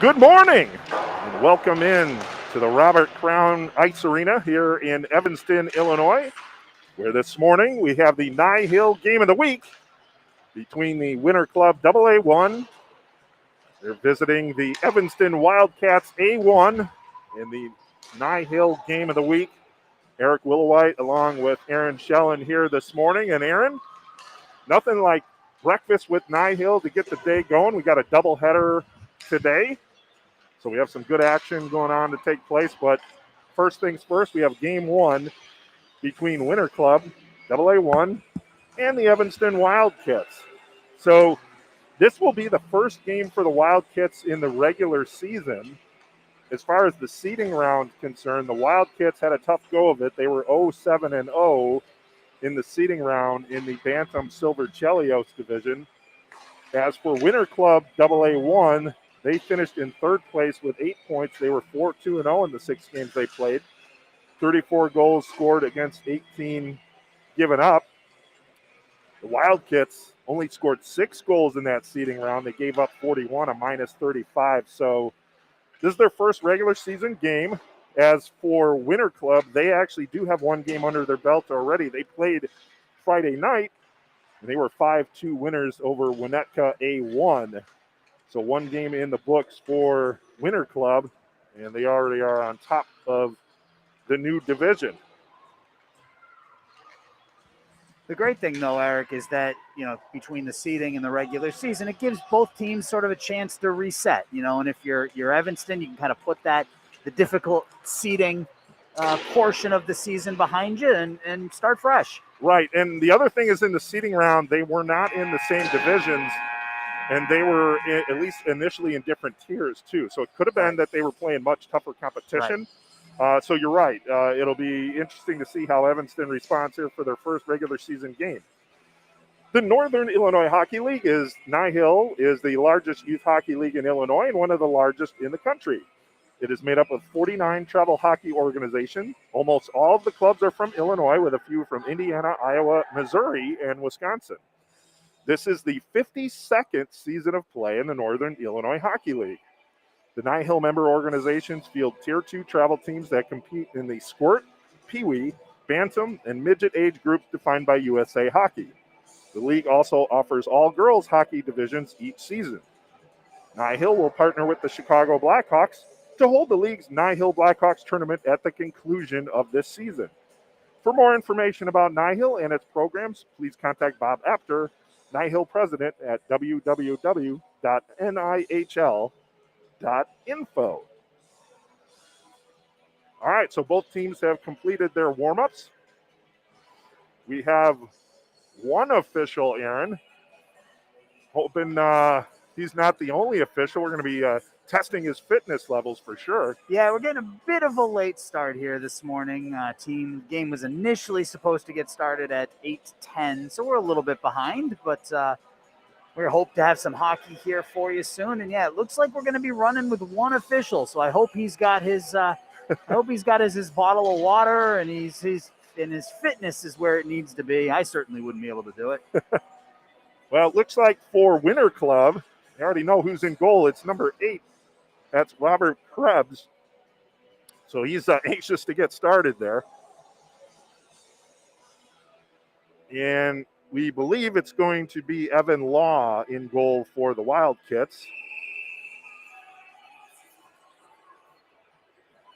Good morning and welcome in to the Robert Crown Ice Arena here in Evanston, Illinois, where this morning we have the NIHL Game of the Week between the Winter Club AA1. They're visiting the Evanston Wildkits A1 in the NIHL Game of the Week. Eric Willowite along with Aaron Schellen here this morning. And Aaron, nothing like breakfast with NIHL to get the day going. We got a doubleheader today. So we have some good action going on to take place. But first things first, we have game one between Winter Club, AA1, and the Evanston Wildkits. So this will be the first game for the Wildkits in the regular season. As far as the seeding round concerned, the Wildkits had a tough go of it. They were 0-7-0 in the seeding round in the Bantam Silver Chelios division. As for Winter Club AA1, they finished in third place with 8 points. They were 4-2-0 in the 6 games they played. 34 goals scored against 18 given up. The Wildkits only scored 6 goals in that seeding round. They gave up 41, a minus 35. So this is their first regular season game. As for Winter Club, they actually do have one game under their belt already. They played Friday night, and they were 5-2 winners over Winnetka A1. So one game in the books for Winter Club, and they already are on top of the new division. The great thing, though, Eric, is that, between the seeding and the regular season, it gives both teams sort of a chance to reset, and if you're Evanston, you can kind of put the difficult seeding portion of the season behind you and start fresh. Right, and the other thing is in the seeding round, they were not in the same divisions, and they were at least initially in different tiers, too. So it could have been that they were playing much tougher competition. Right. So you're right. It'll be interesting to see how Evanston responds here for their first regular season game. The Northern Illinois Hockey League NIHL is the largest youth hockey league in Illinois and one of the largest in the country. It is made up of 49 travel hockey organizations. Almost all of the clubs are from Illinois, with a few from Indiana, Iowa, Missouri, and Wisconsin. This is the 52nd season of play in the Northern Illinois Hockey League. The NIHL member organizations field Tier 2 travel teams that compete in the Squirt, Pee-wee, Bantam, and Midget age groups defined by USA Hockey. The league also offers all girls hockey divisions each season. NIHL will partner with the Chicago Blackhawks to hold the league's NIHL Blackhawks tournament at the conclusion of this season. For more information about NIHL and its programs, please contact Bob Apter, NIHL president, at www.nihl.info. All right, so both teams have completed their warm-ups. We have one official, Aaron. Hoping he's not the only official. We're going to be testing his fitness levels for sure. Yeah, we're getting a bit of a late start here this morning. Game was initially supposed to get started at 8:10, so we're a little bit behind, but we hope to have some hockey here for you soon. And yeah, it looks like we're going to be running with one official. So I hope he's got his his bottle of water, and his fitness is where it needs to be. I certainly wouldn't be able to do it. Well, it looks like for Winter Club, you already know who's in goal. It's number 8. That's Robert Krebs. So he's anxious to get started there. And we believe it's going to be Evan Law in goal for the Wildkits.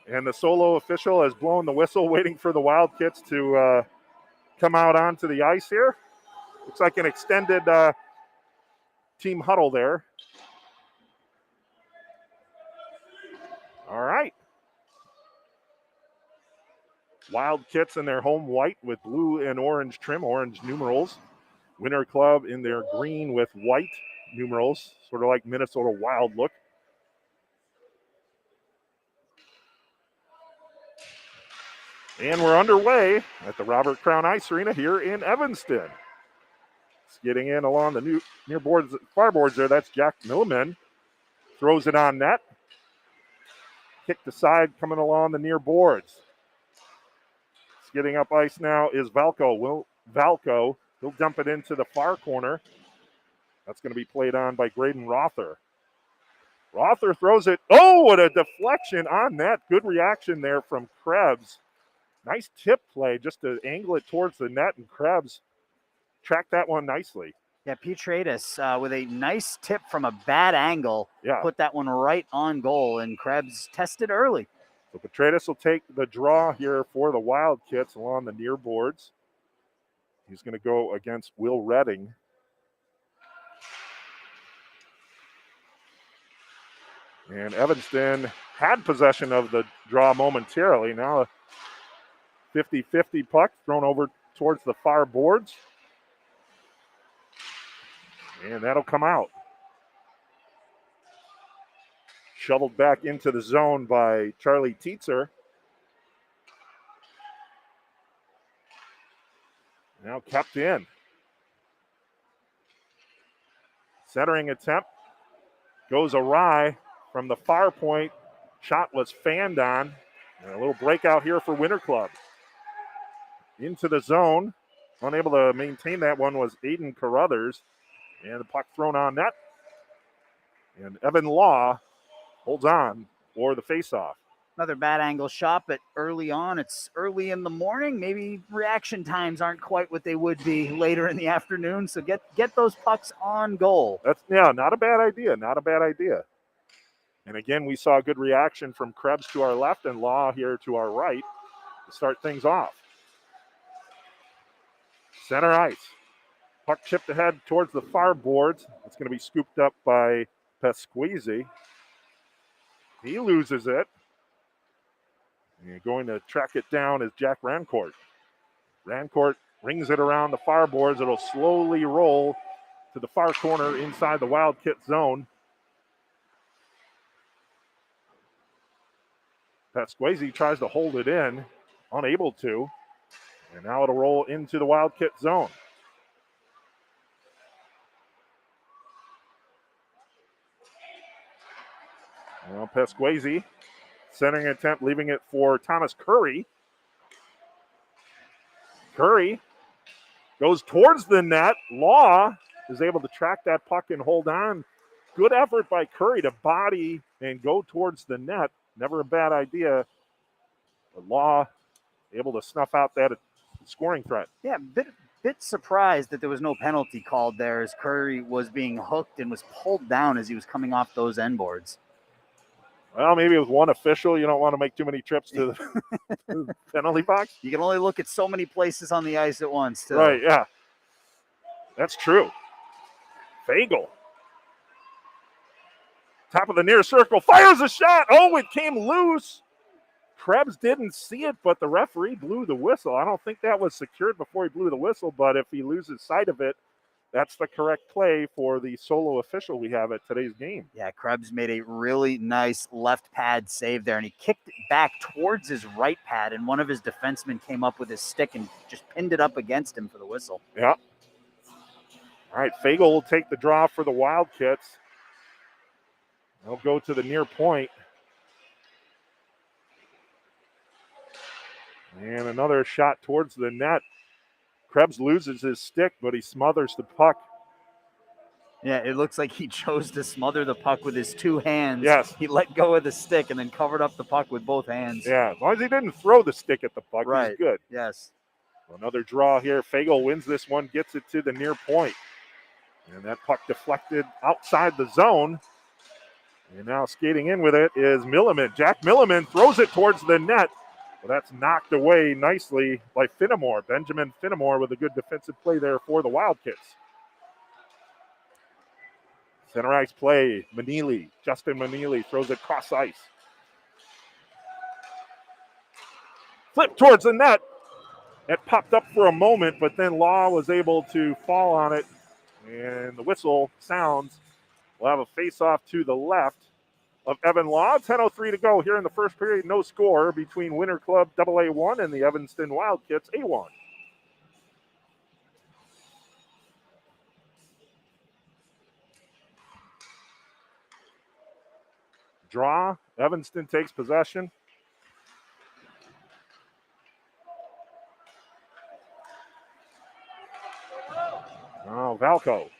And the solo official has blown the whistle, waiting for the Wildkits to come out onto the ice here. Looks like an extended team huddle there. All right. Wildkits in their home white with blue and orange trim, orange numerals. Winter Club in their green with white numerals, sort of like Minnesota Wild look. And we're underway at the Robert Crown Ice Arena here in Evanston. It's getting in along the near boards, far boards there. That's Jack Milliman. Throws it on net. Kicked aside, coming along the near boards. It's getting up ice now is Valco. Valco, he'll dump it into the far corner. That's going to be played on by Graydon Rother. Rother throws it. Oh, what a deflection on that. Good reaction there from Krebs. Nice tip play just to angle it towards the net, and Krebs tracked that one nicely. Yeah, Petratus with a nice tip from a bad angle. Yeah. Put that one right on goal, and Krebs tested early. So Petratus will take the draw here for the Wildkits along the near boards. He's going to go against Will Redding. And Evanston had possession of the draw momentarily. Now a 50-50 puck thrown over towards the far boards. And that'll come out. Shoveled back into the zone by Charlie Tietzer. Now kept in. Centering attempt goes awry from the far point. Shot was fanned on. And a little breakout here for Winter Club. Into the zone. Unable to maintain that one was Aiden Carruthers. And the puck thrown on net. And Evan Law holds on for the faceoff. Another bad angle shot, but early on, it's early in the morning. Maybe reaction times aren't quite what they would be later in the afternoon. So get those pucks on goal. That's not a bad idea. Not a bad idea. And again, we saw a good reaction from Krebs to our left and Law here to our right to start things off. Center ice. Puck chipped ahead towards the far boards. It's going to be scooped up by Pesqueezy. He loses it. And going to track it down is Jack Rancourt. Rancourt rings it around the far boards. It'll slowly roll to the far corner inside the Wildkit zone. Pesqueezy tries to hold it in, unable to. And now it'll roll into the Wildkit zone. Well, Pesqueezy, centering attempt, leaving it for Thomas Curry. Curry goes towards the net. Law is able to track that puck and hold on. Good effort by Curry to body and go towards the net. Never a bad idea. But Law able to snuff out that scoring threat. Yeah, bit surprised that there was no penalty called there as Curry was being hooked and was pulled down as he was coming off those end boards. Well, maybe with one official, you don't want to make too many trips to the penalty box. You can only look at so many places on the ice at once, too. Right, yeah. That's true. Fagel. Top of the near circle. Fires a shot. Oh, it came loose. Krebs didn't see it, but the referee blew the whistle. I don't think that was secured before he blew the whistle, but if he loses sight of it, that's the correct play for the solo official we have at today's game. Yeah, Krebs made a really nice left pad save there, and he kicked it back towards his right pad, and one of his defensemen came up with his stick and just pinned it up against him for the whistle. Yeah. All right, Fagel will take the draw for the Wildkits. They'll go to the near point. And another shot towards the net. Krebs loses his stick, but he smothers the puck. Yeah, it looks like he chose to smother the puck with his two hands. Yes. He let go of the stick and then covered up the puck with both hands. Yeah, as long as he didn't throw the stick at the puck, Right. he's good. Yes. Another draw here. Fagel wins this one, gets it to the near point. And that puck deflected outside the zone. And now skating in with it is Milliman. Jack Milliman throws it towards the net. Well, that's knocked away nicely by Finnemore. Benjamin Finnemore with a good defensive play there for the Wildkits. Center ice play, Manili. Justin Manili throws it cross ice. Flip towards the net. It popped up for a moment, but then Law was able to fall on it. And the whistle sounds. We'll have a face-off to the left of Evan Law. 10:03 to go here in the first period. No score between Winter Club AA1 and the Evanston Wildkits A1. Draw. Evanston takes possession. Oh, Valco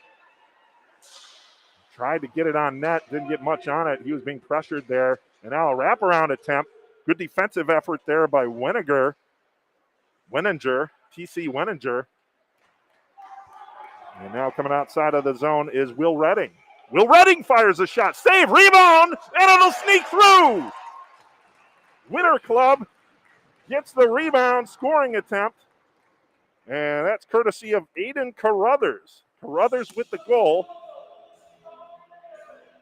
Tried to get it on net, didn't get much on it. He was being pressured there. And now a wraparound attempt. Good defensive effort there by Wenninger, TC Wenninger. And now coming outside of the zone is Will Redding. Will Redding fires a shot. Save, rebound, and it'll sneak through. Winter Club gets the rebound, scoring attempt. And that's courtesy of Aiden Carruthers. Carruthers with the goal.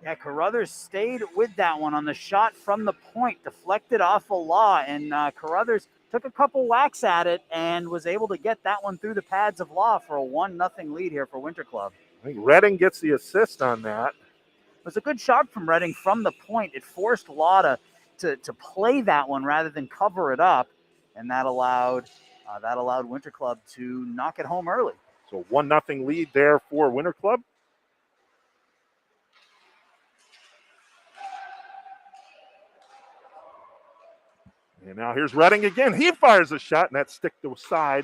Yeah, Carruthers stayed with that one on the shot from the point, deflected off a Law, and Carruthers took a couple whacks at it and was able to get that one through the pads of Law for a 1-0 lead here for Winter Club. I think Redding gets the assist on that. It was a good shot from Redding from the point. It forced Law to play that one rather than cover it up, and that allowed Winter Club to knock it home early. So 1-0 lead there for Winter Club. And now here's Redding again. He fires a shot, and that's stick to side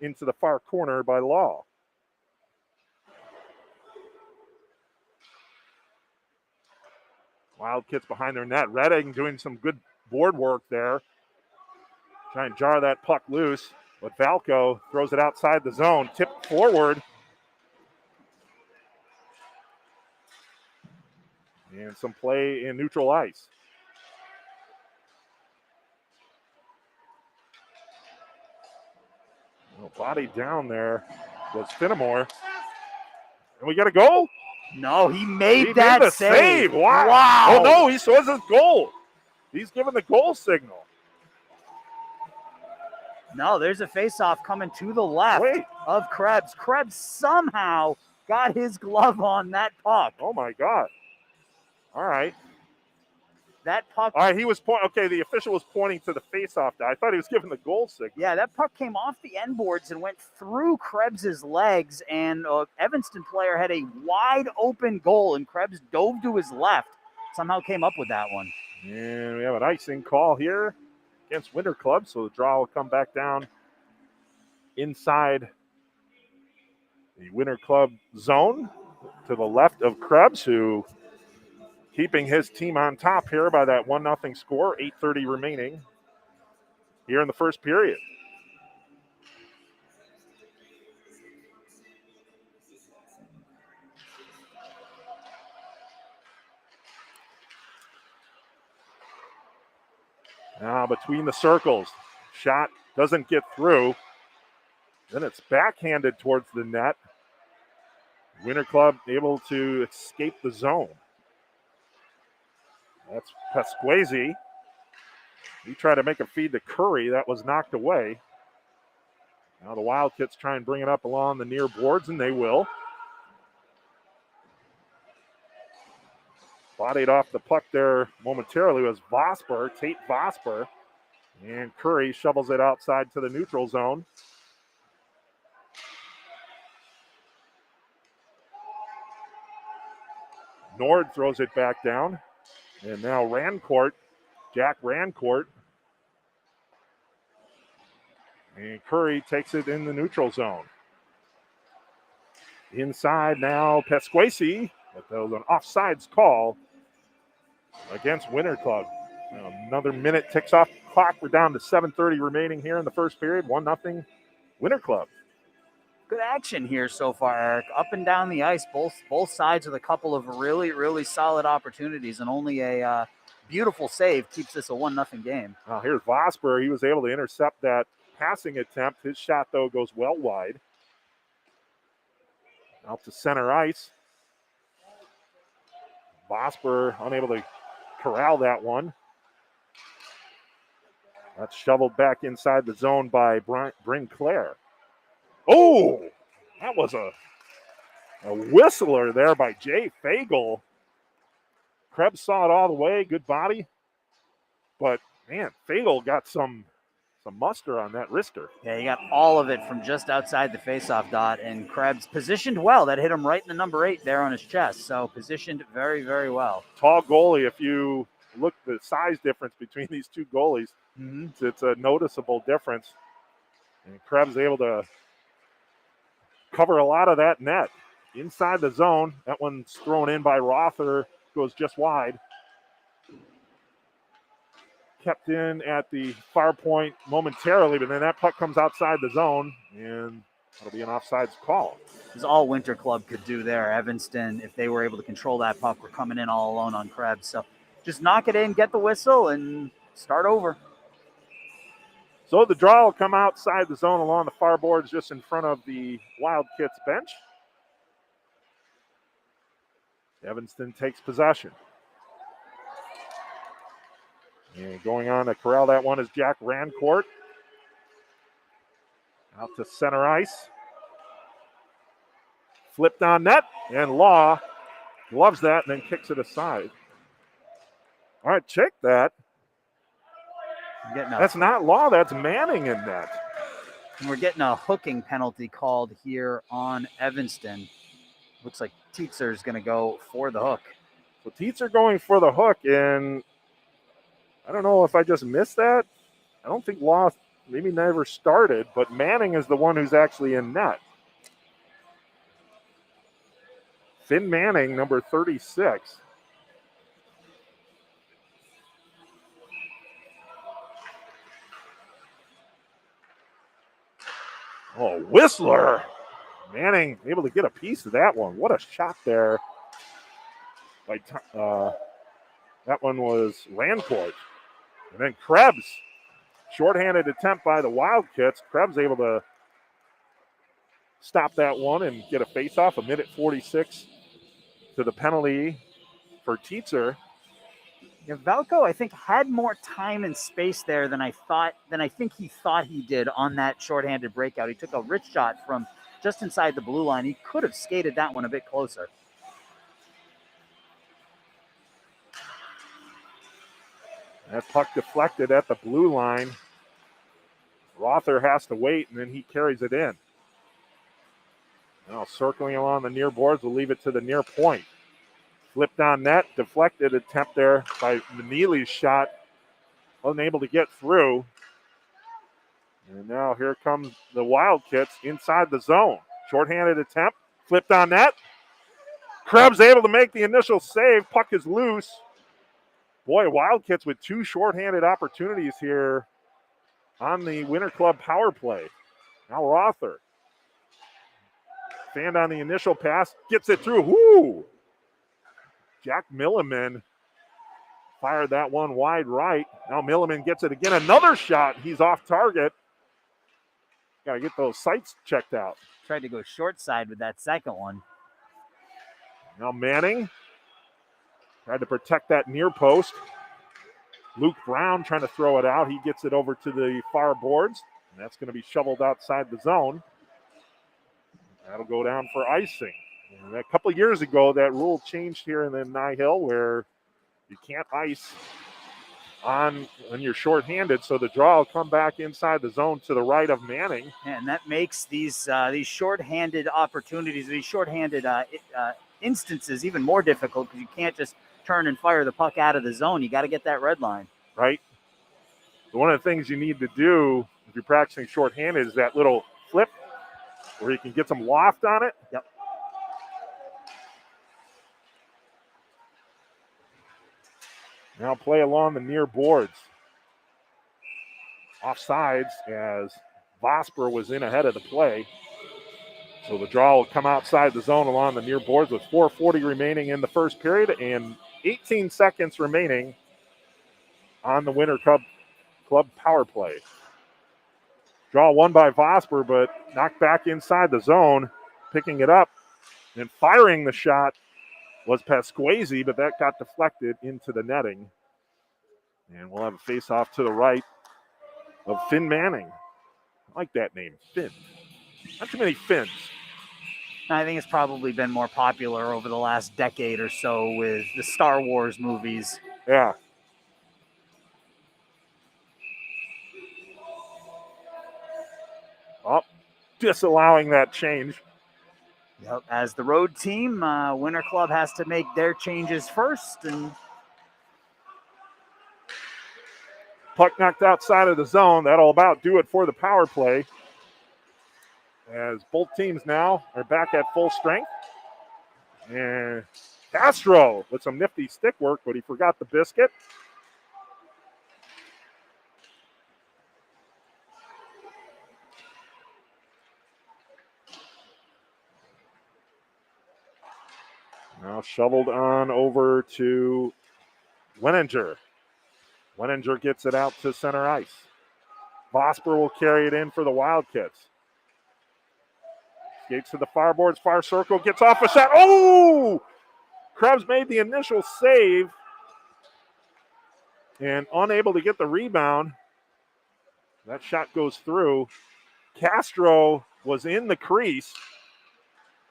into the far corner by Law. Wildkits behind their net. Redding doing some good board work there. Trying to jar that puck loose, but Valco throws it outside the zone. Tipped forward. And some play in neutral ice. Body down there was Finnemore. And we got a goal? No, he made the save. Wow. Oh, no, he saws his goal. He's giving the goal signal. No, there's a faceoff coming to the left of Krebs. Krebs somehow got his glove on that puck. Oh, my God. All right. That puck. All right, he was pointing. Okay, the official was pointing to the faceoff guy. I thought he was giving the goal signal. Yeah, that puck came off the end boards and went through Krebs's legs, and Evanston player had a wide open goal, and Krebs dove to his left. Somehow came up with that one. And we have an icing call here against Winter Club, so the draw will come back down inside the Winter Club zone to the left of Krebs, who keeping his team on top here by that 1-0 score, 8:30 remaining here in the first period. Now between the circles, shot doesn't get through. Then it's backhanded towards the net. Winter Club able to escape the zone. That's Pasquazi. He tried to make a feed to Curry. That was knocked away. Now the Wildcats try and bring it up along the near boards, and they will. Bodied off the puck there momentarily was Tate Vosper. And Curry shovels it outside to the neutral zone. Nord throws it back down. And now Jack Rancourt. And Curry takes it in the neutral zone. Inside now, Pasquazi. But there was an offsides call against Winter Club. Now another minute ticks off the clock. We're down to 7:30 remaining here in the first period. 1-0 Winter Club. Good action here so far, Eric. Up and down the ice, both sides with a couple of really, really solid opportunities, and only a beautiful save keeps this a 1-0 game. Now here's Vosper. He was able to intercept that passing attempt. His shot, though, goes well wide. Out to center ice. Vosper unable to corral that one. That's shoveled back inside the zone by Bryn Clare. Oh, that was a whistler there by Jay Fagel. Krebs saw it all the way, good body. But, man, Fagel got some muster on that wrister. Yeah, he got all of it from just outside the faceoff dot, and Krebs positioned well. That hit him right in the number 8 there on his chest, so positioned very, very well. Tall goalie, if you look the size difference between these two goalies, it's a noticeable difference. And Krebs able to cover a lot of that net inside the zone. That one's thrown in by Rother, goes just wide. Kept in at the far point momentarily, but then that puck comes outside the zone, and that'll be an offsides call. This is all Winter Club could do there. Evanston, if they were able to control that puck, were coming in all alone on Krebs. So just knock it in, get the whistle, and start over. So the draw will come outside the zone along the far boards just in front of the Wildkits bench. Evanston takes possession. And going on to corral that one is Jack Rancourt. Out to center ice. Flipped on net, and Law loves that and then kicks it aside. All right, check that. That's not Law, that's Manning in net. And we're getting a hooking penalty called here on Evanston. Looks like Tietzer is going to go for the hook. So Tietzer going for the hook, and I don't know if I just missed that. I don't think Law maybe never started, but Manning is the one who's actually in net. Finn Manning, number 36. Oh, Whistler. Manning able to get a piece of that one. What a shot there. That one was Rancourt. And then Krebs. Shorthanded attempt by the Wildkits. Krebs able to stop that one and get a faceoff. 1:46 to the penalty for Tietzer. Yeah, Valco, I think, had more time and space there than I think he thought he did on that shorthanded breakout. He took a rich shot from just inside the blue line. He could have skated that one a bit closer. That puck deflected at the blue line. Rother has to wait, and then he carries it in. Now circling along the near boards, we'll leave it to the near point. Flipped on net, deflected attempt there by Manili's shot. Unable to get through. And now here comes the Wildkits inside the zone. Shorthanded attempt, flipped on net. Krebs able to make the initial save. Puck is loose. Boy, Wildkits with two shorthanded opportunities here on the Winter Club power play. Now Rother. Fanned on the initial pass, gets it through. Woo! Jack Milliman fired that one wide right. Now Milliman gets it again. Another shot. He's off target. Got to get those sights checked out. Tried to go short side with that second one. Now Manning tried to protect that near post. Luke Brown trying to throw it out. He gets it over to the far boards. And that's going to be shoveled outside the zone. That'll go down for icing. And a couple of years ago, that rule changed here in the NIHL where you can't ice on when you're shorthanded, so the draw will come back inside the zone to the right of Manning. And that makes these shorthanded opportunities, these shorthanded instances even more difficult because you can't just turn and fire the puck out of the zone. You got to get that red line. Right. So one of the things you need to do if you're practicing shorthanded is that little flip where you can get some loft on it. Yep. Now play along the near boards. Offsides as Vosper was in ahead of the play. So the draw will come outside the zone along the near boards with 4:40 remaining in the first period and 18 seconds remaining on the Winter Club power play. Draw won by Vosper, but knocked back inside the zone, picking it up and firing the shot was Pasquazi, but that got deflected into the netting. And we'll have a face-off to the right of Finn Manning. I like that name, Finn. Not too many Finns. I think it's probably been more popular over the last decade or so with the Star Wars movies. Yeah. Oh, disallowing that change. Yep. As the road team, Winter Club has to make their changes first. And puck knocked outside of the zone. That'll about do it for the power play. As both teams now are back at full strength. And Castro with some nifty stick work, but he forgot the biscuit. Now shoveled on over to Wenninger. Wenninger gets it out to center ice. Vosper will carry it in for the Wildkits. Skates to the far boards, far circle, gets off a shot. Oh! Krebs made the initial save and unable to get the rebound. That shot goes through. Castro was in the crease,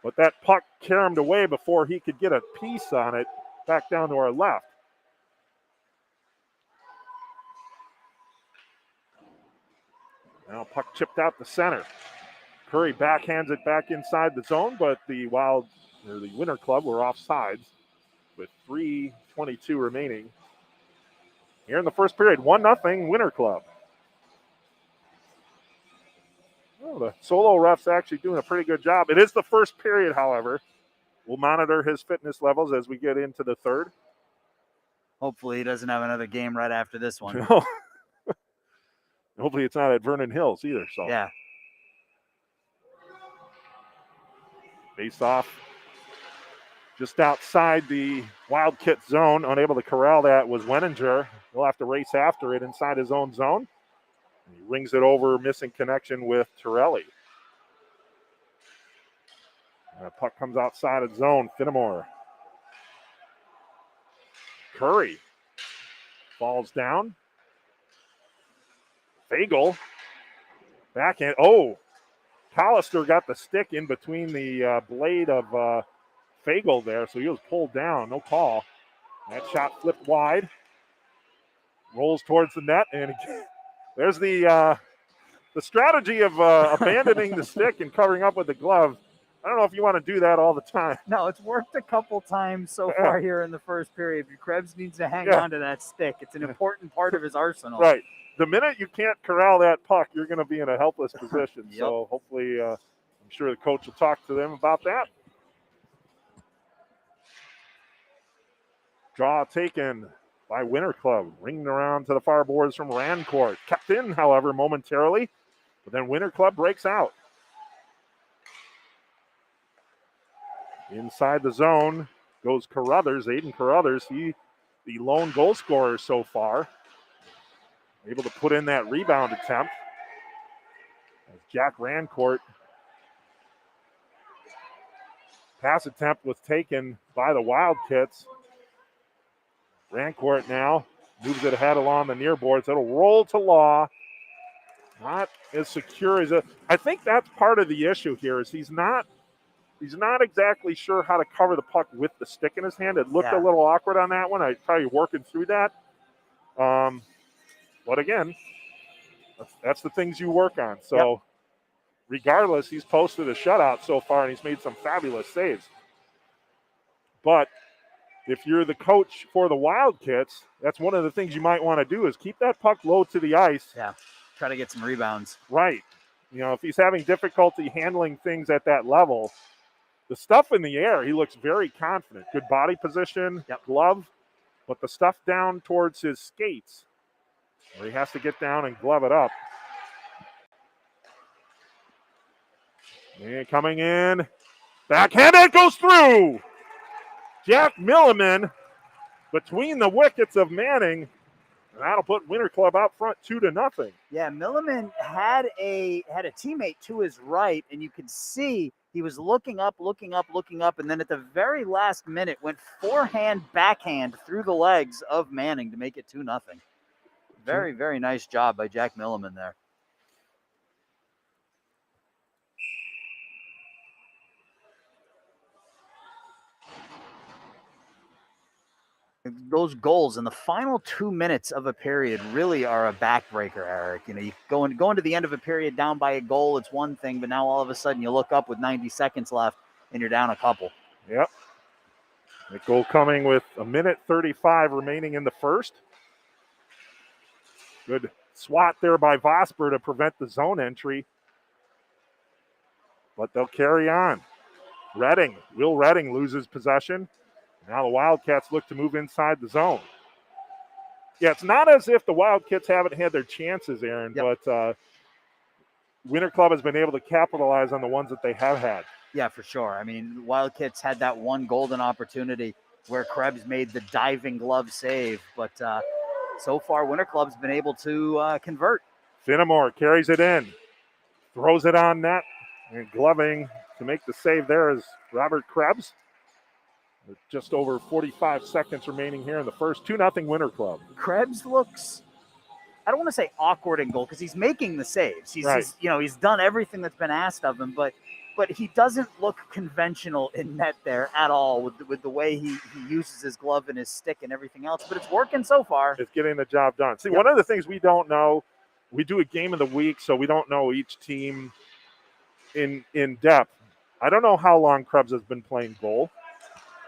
but that puck caromed away before he could get a piece on it back down to our left. Now puck chipped out the center. Curry backhands it back inside the zone, but the Winter Club were offsides with 3:22 remaining. Here in the first period, 1-0 Winter Club. Oh, the solo ref's actually doing a pretty good job. It is the first period, however. We'll monitor his fitness levels as we get into the third. Hopefully he doesn't have another game right after this one. No. Hopefully it's not at Vernon Hills either. So Yeah. Face off just outside the Wildkit zone. Unable to corral that was Wenninger. He'll have to race after it inside his own zone. He rings it over, missing connection with Torelli. Puck comes outside of zone. Finnemore. Curry falls down. Fagel. Backhand. Oh, Hollister got the stick in between the blade of Fagel there, so he was pulled down. No call. That shot flipped wide. Rolls towards the net, and there's the strategy of abandoning the stick and covering up with the glove. I don't know if you want to do that all the time. No, it's worked a couple times so far here in the first period. Krebs needs to hang on to that stick. It's an important part of his arsenal. Right. The minute you can't corral that puck, you're going to be in a helpless position. Yep. So hopefully, I'm sure the coach will talk to them about that. Draw taken by Winter Club. Ringing around to the far boards from Rancourt. Kept in, however, momentarily. But then Winter Club breaks out. Inside the zone goes Carruthers, Aiden Carruthers. He, the lone goal scorer so far. Able to put in that rebound attempt. As Jack Rancourt. Pass attempt was taken by the Wildkits. Rancourt now moves it ahead along the near boards. It'll roll to Law. Not as secure as I think that's part of the issue here is he's not exactly sure how to cover the puck with the stick in his hand. It looked a little awkward on that one. I probably working through that. But again, that's the things you work on. So regardless, he's posted a shutout so far, and he's made some fabulous saves. But if you're the coach for the Wildkits, that's one of the things you might want to do is keep that puck low to the ice. Yeah, try to get some rebounds. Right. You know, if he's having difficulty handling things at that level, the stuff in the air, he looks very confident. Good body position, glove, but the stuff down towards his skates, where he has to get down and glove it up. And coming in, backhanded, goes through. Jack Milliman between the wickets of Manning. And that'll put Winter Club out front 2-0. Yeah, Milliman had a teammate to his right, and you could see he was looking up, and then at the very last minute went forehand, backhand through the legs of Manning to make it 2-0. Very, very nice job by Jack Milliman there. Those goals in the final 2 minutes of a period really are a backbreaker, Eric. You know, you go into the end of a period down by a goal, it's one thing, but now all of a sudden you look up with 90 seconds left and you're down a couple. Yep. The goal coming with 1:35 remaining in the first. Good swat there by Vosper to prevent the zone entry. But they'll carry on. Will Redding loses possession. Now the Wildcats look to move inside the zone. Yeah, it's not as if the Wildcats haven't had their chances, Aaron, but Winter Club has been able to capitalize on the ones that they have had. Yeah, for sure. I mean, Wildcats had that one golden opportunity where Krebs made the diving glove save, but so far Winter Club's been able to convert. Finnemore carries it in, throws it on net, and gloving to make the save there is Robert Krebs. With just over 45 seconds remaining here in the first. 2-0 Winter Club. Krebs looks, I don't want to say awkward in goal because he's making the saves. He's done everything that's been asked of him, but he doesn't look conventional in net there at all with the way he uses his glove and his stick and everything else. But it's working so far. It's getting the job done. See, one of the things we don't know, we do a game of the week, so we don't know each team in depth. I don't know how long Krebs has been playing goal.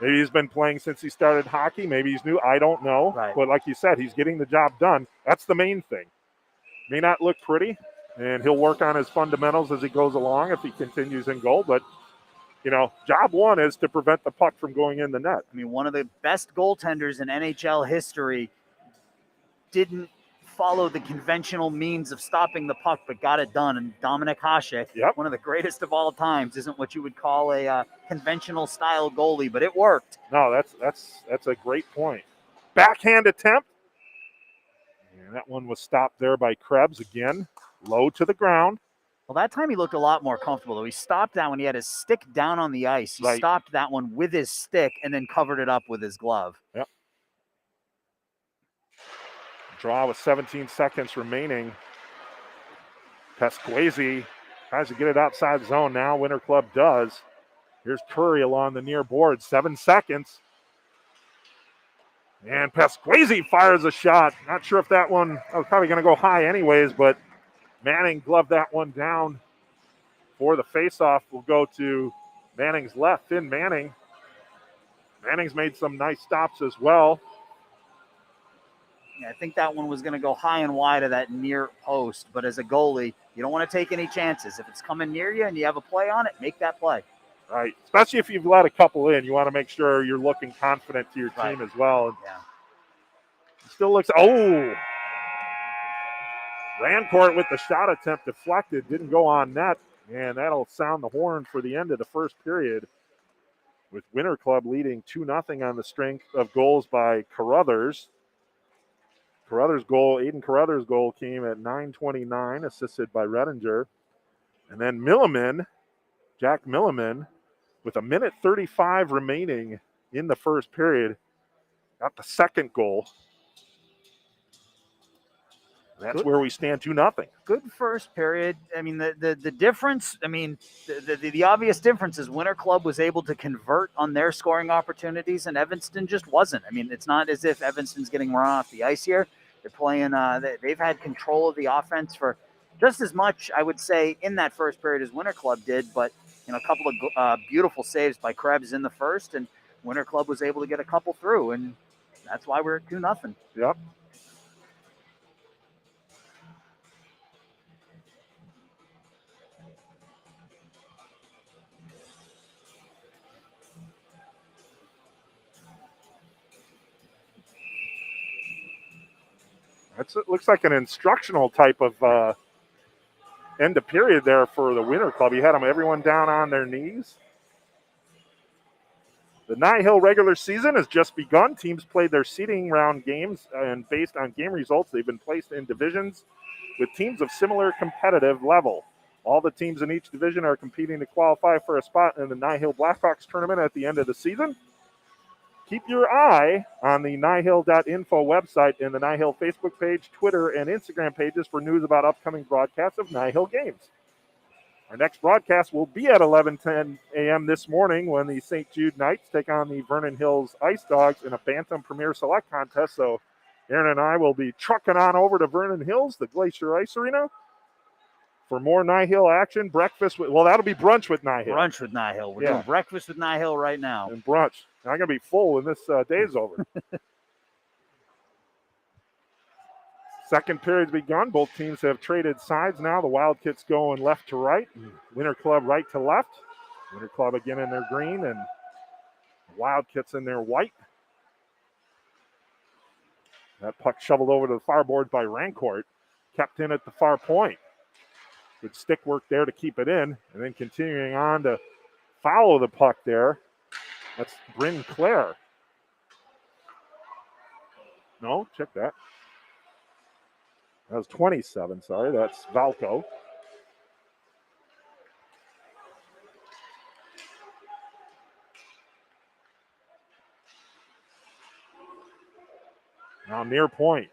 Maybe he's been playing since he started hockey. Maybe he's new. I don't know. Right. But like you said, he's getting the job done. That's the main thing. May not look pretty, and he'll work on his fundamentals as he goes along if he continues in goal. But, job one is to prevent the puck from going in the net. I mean, one of the best goaltenders in NHL history didn't follow the conventional means of stopping the puck, but got it done. And Dominik Hasek, one of the greatest of all times, isn't what you would call a conventional style goalie, but it worked. No, that's a great point. Backhand attempt. And that one was stopped there by Krebs again. Low to the ground. Well, that time he looked a lot more comfortable, though. He stopped that when he had his stick down on the ice. He stopped that one with his stick and then covered it up with his glove. Yep. Draw with 17 seconds remaining. Pesquazi tries to get it outside zone now. Winter Club does. Here's Curry along the near board. 7 seconds. And Pesquazi fires a shot. Not sure if that one was probably going to go high anyways, but Manning gloved that one down for the faceoff. Will go to Manning's left. Finn Manning. Manning's made some nice stops as well. Yeah, I think that one was going to go high and wide of that near post. But as a goalie, you don't want to take any chances. If it's coming near you and you have a play on it, make that play. Right. Especially if you've let a couple in. You want to make sure you're looking confident to your team as well. Yeah. It still looks, Rancourt with the shot attempt deflected. Didn't go on net. And that'll sound the horn for the end of the first period. With Winter Club leading 2-0 on the strength of goals by Carruthers. Aiden Carruthers' goal came at 9:29, assisted by Redinger. And then Jack Milliman, with 1:35 remaining in the first period, got the second goal. That's where we stand 2-0. Good first period. I mean, the difference, the obvious difference is Winter Club was able to convert on their scoring opportunities and Evanston just wasn't. I mean, it's not as if Evanston's getting run off the ice here. They're playing, they've had control of the offense for just as much, I would say, in that first period as Winter Club did, but a couple of beautiful saves by Krebs in the first, and Winter Club was able to get a couple through, and that's why we're at 2-0. Yep. It looks like an instructional type of end of period there for the Winter Club. You had everyone down on their knees. The NIHL regular season has just begun. Teams played their seeding round games, and based on game results, they've been placed in divisions with teams of similar competitive level. All the teams in each division are competing to qualify for a spot in the NIHL Blackhawks tournament at the end of the season. Keep your eye on the NIHL.info website and the NIHL Facebook page, Twitter, and Instagram pages for news about upcoming broadcasts of NIHL games. Our next broadcast will be at 11:10 a.m. this morning when the St. Jude Knights take on the Vernon Hills Ice Dogs in a Bantam Premier Select contest. So Aaron and I will be trucking on over to Vernon Hills, the Glacier Ice Arena, for more NIHL action. Breakfast that'll be brunch with NIHL. Brunch with NIHL. We're doing breakfast with NIHL right now. And brunch. I'm going to be full when this day is over. Second period's begun. Both teams have traded sides now. The Wildkits going left to right. Winter Club right to left. Winter Club again in their green and Wildkits in their white. That puck shoveled over to the far board by Rancourt. Kept in at the far point. Good stick work there to keep it in. And then continuing on to follow the puck there. That's Bryn Clare. No, check that. That was 27, sorry. That's Valco. Now near point.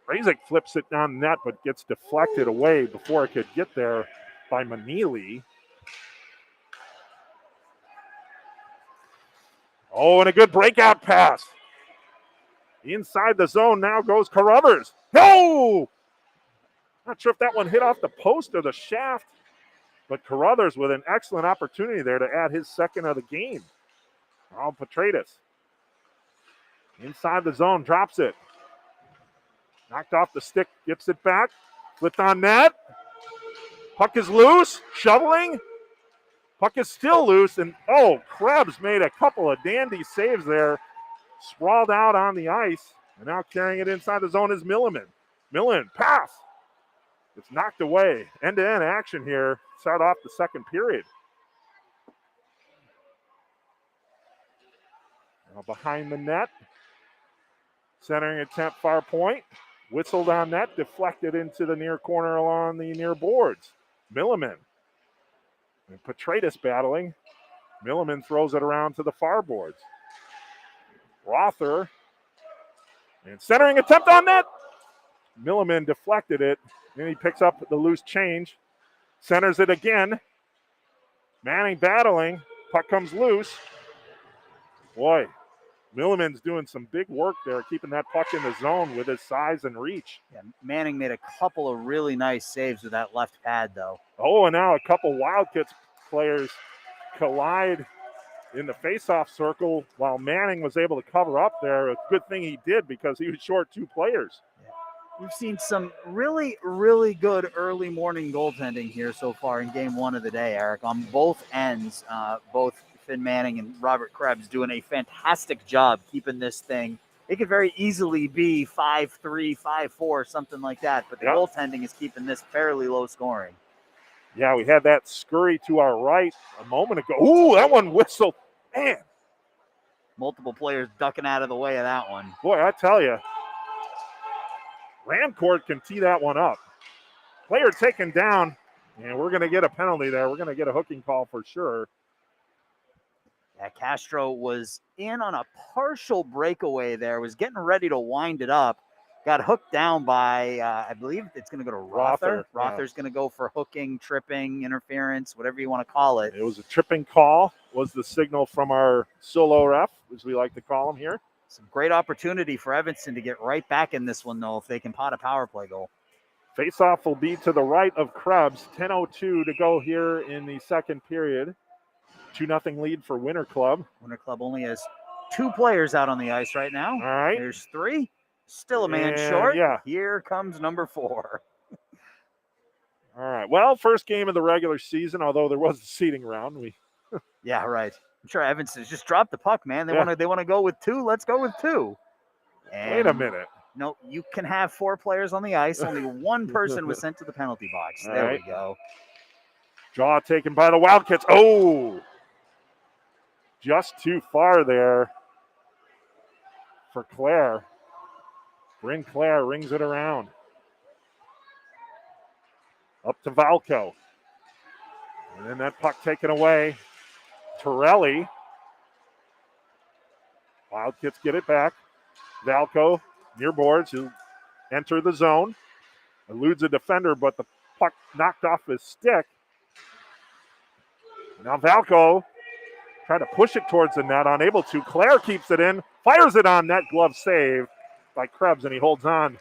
Razik flips it down net, but gets deflected away before it could get there by Manili. Oh, and a good breakout pass. Inside the zone now goes Carruthers. No! Not sure if that one hit off the post or the shaft, but Carruthers with an excellent opportunity there to add his second of the game. Oh, Petratus. Inside the zone, drops it. Knocked off the stick, gets it back. Flipped on net. Puck is loose, shoveling. Puck is still loose, and Krebs made a couple of dandy saves there. Sprawled out on the ice, and now carrying it inside the zone is Milliman. Milliman, pass. It's knocked away. End-to-end action here. Start off the second period. Now behind the net. Centering attempt far point. Whistled on net, deflected into the near corner along the near boards. Milliman. And Petratus battling. Milliman throws it around to the far boards. Rother. And centering attempt on net. Milliman deflected it. Then he picks up the loose change. Centers it again. Manning battling. Puck comes loose. Boy, Milliman's doing some big work there, keeping that puck in the zone with his size and reach. Yeah, Manning made a couple of really nice saves with that left pad, though. Oh, and now a couple Wildkits players collide in the faceoff circle while Manning was able to cover up there. A good thing he did because he was short two players. Yeah. We've seen some really, really good early morning goaltending here so far in game one of the day, Eric, on both ends. Both Finn Manning and Robert Krebs doing a fantastic job keeping this thing. It could very easily be 5-3, 5-4, something like that, but the goaltending is keeping this fairly low scoring. Yeah, we had that scurry to our right a moment ago. Ooh, that one whistled. Man. Multiple players ducking out of the way of that one. Boy, I tell you, Rancourt can tee that one up. Player taken down, and we're going to get a penalty there. We're going to get a hooking call for sure. Yeah, Castro was in on a partial breakaway there, was getting ready to wind it up. Got hooked down by, I believe it's going to go to Rother. Rother's going to go for hooking, tripping, interference, whatever you want to call it. It was a tripping call, was the signal from our solo ref, as we like to call him here. Some great opportunity for Evanston to get right back in this one, though, if they can pot a power play goal. Face-off will be to the right of Krebs. 10:02 to go here in the second period. 2-0 lead for Winter Club. Winter Club only has two players out on the ice right now. All right. There's three. Still a man short. Yeah. Here comes number 4. All right. Well, first game of the regular season, although there was a seeding round. Yeah, right. I'm sure Evanston's just dropped the puck, man. They want to go with 2. Let's go with 2. And wait a minute. No, you can have 4 players on the ice. Only one person was sent to the penalty box. All there right. we go. Draw taken by the Wildkits. Oh! Just too far there for Clare. Bryn Clare rings it around. Up to Valco. And then that puck taken away. Torelli. Wildkits get it back. Valco near boards who enter the zone. Eludes a defender, but the puck knocked off his stick. Now Valco trying to push it towards the net, unable to. Clare keeps it in, fires it on net, glove save by Krebs, and he holds on.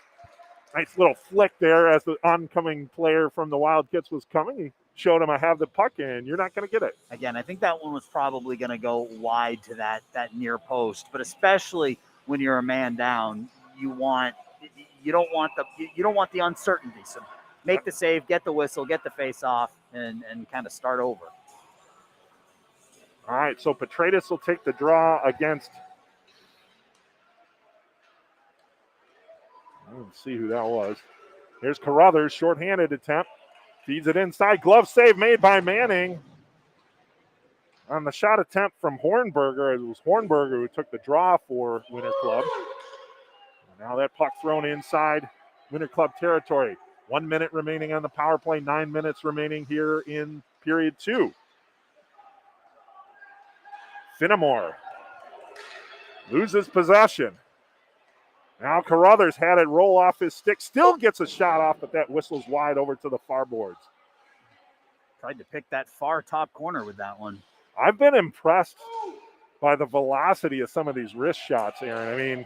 Nice little flick there as the oncoming player from the Wildkits was coming. He showed him, I have the puck, and you're not going to get it. Again, I think that one was probably going to go wide to that near post, but especially when you're a man down, you don't want the uncertainty. So make the save, get the whistle, get the face off. and kind of start over. All right, so Petratus will take the draw against. Let's see who that was. Here's Carruthers, shorthanded attempt. Feeds it inside. Glove save made by Manning. On the shot attempt from Hornberger, it was Hornberger who took the draw for Winter Club. Now that puck thrown inside Winter Club territory. 1 minute remaining on the power play, 9 minutes remaining here in period 2. Finnemore loses possession. Now Carruthers had it roll off his stick, still gets a shot off, but that whistles wide over to the far boards. Tried to pick that far top corner with that one. I've been impressed by the velocity of some of these wrist shots, Aaron. I mean,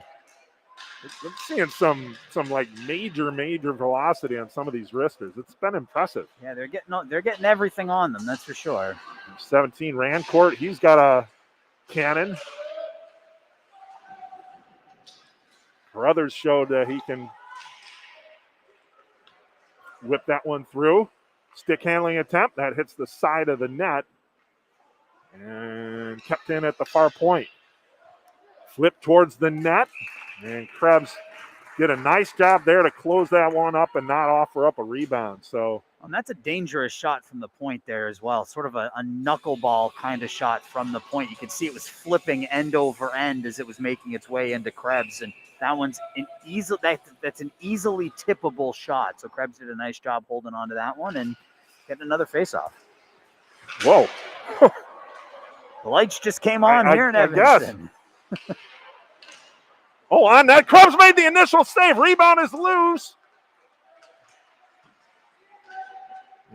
I'm seeing some like major velocity on some of these wristers. It's been impressive. Yeah, they're getting everything on them, that's for sure. 17 Rancourt, he's got a cannon. Carruthers showed that he can whip that one through. Stick handling attempt, that hits the side of the net and kept in at the far point. Flip towards the net, and Krebs did a nice job there to close that one up and not offer up a rebound. So that's a dangerous shot from the point there as well. Sort of a knuckleball kind of shot from the point. You could see it was flipping end over end as it was making its way into Krebs, and that one's that's an easily tippable shot. So Krebs did a nice job holding on to that one and getting another faceoff. Whoa. The lights just came on here in Evanston. Oh, on that. Krebs made the initial save. Rebound is loose.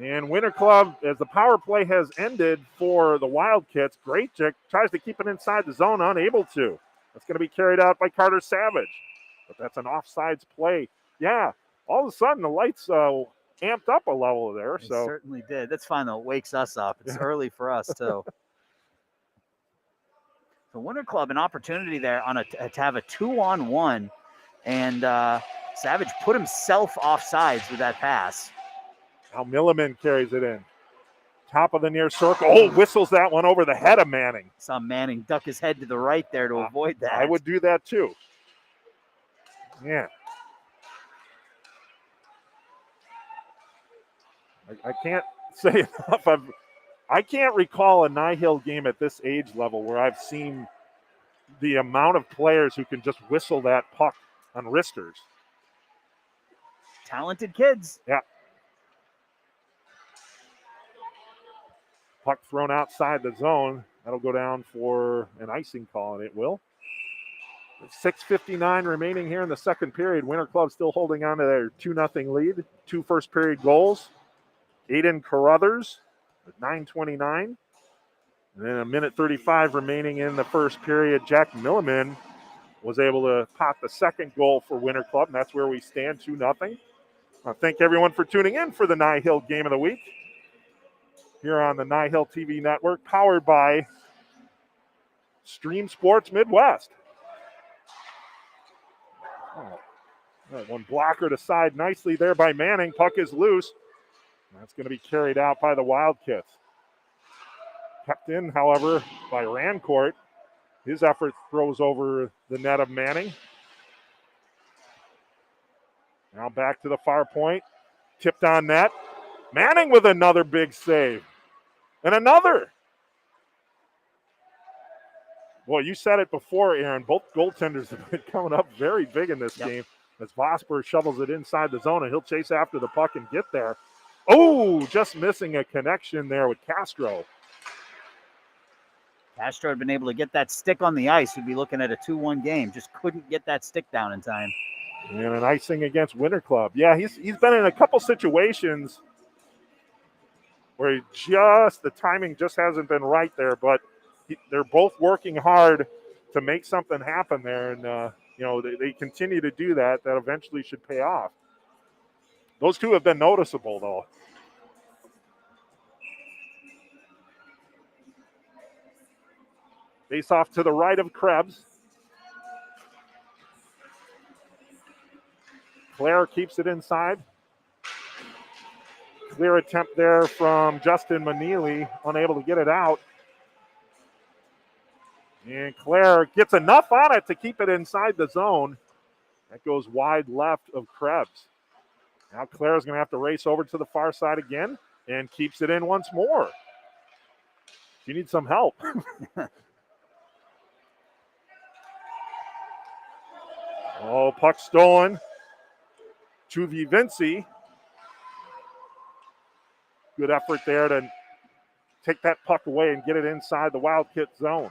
And Winter Club, as the power play has ended for the Wildkits, Graychick tries to keep it inside the zone, unable to. That's going to be carried out by Carter Savage. But that's an offsides play. Yeah, all of a sudden the lights amped up a level there. It certainly did. That's fine, though. It wakes us up. It's early for us, too. So Winter Club, an opportunity there to have a 2-on-1, and Savage put himself offsides with that pass. Now Milliman carries it in. Top of the near circle. Oh, whistles that one over the head of Manning. Saw Manning duck his head to the right there to avoid that. I would do that too. Yeah. I can't say enough. I can't recall a NIHL game at this age level where I've seen the amount of players who can just whistle that puck on wristers. Talented kids. Yeah. Puck thrown outside the zone. That'll go down for an icing call, and it will. 6:59 remaining here in the second period. Winter Club still holding on to their 2-0 lead. 2 first period goals. Aiden Carruthers with 9:29. And then 1:35 remaining in the first period. Jack Milliman was able to pop the second goal for Winter Club, and that's where we stand, 2-0. Thank everyone for tuning in for the NIHL Game of the Week here on the NIHL TV network, powered by Stream Sports Midwest. Oh, that one blocker to side nicely there by Manning. Puck is loose. That's going to be carried out by the Wildkits. Kept in, however, by Rancourt. His effort throws over the net of Manning. Now back to the far point. Tipped on net. Manning with another big save. And another. Well, you said it before, Aaron. Both goaltenders have been coming up very big in this game as Vosper shovels it inside the zone, and he'll chase after the puck and get there. Oh, just missing a connection there with Castro. Castro had been able to get that stick on the ice. We'd be looking at a 2-1 game. Just couldn't get that stick down in time. And an icing against Winter Club. Yeah, he's been in a couple situations where the timing just hasn't been right there, but they're both working hard to make something happen there, and they continue to do that. That eventually should pay off. Those two have been noticeable, though. Face off to the right of Krebs. Claire keeps it inside. clear attempt there from Justin Manili, unable to get it out. And Claire gets enough on it to keep it inside the zone. That goes wide left of Krebs. Now Claire's going to have to race over to the far side again and keeps it in once more. She needs some help. Oh, puck stolen. Chuvi Vinci. Good effort there to take that puck away and get it inside the Wildcat zone.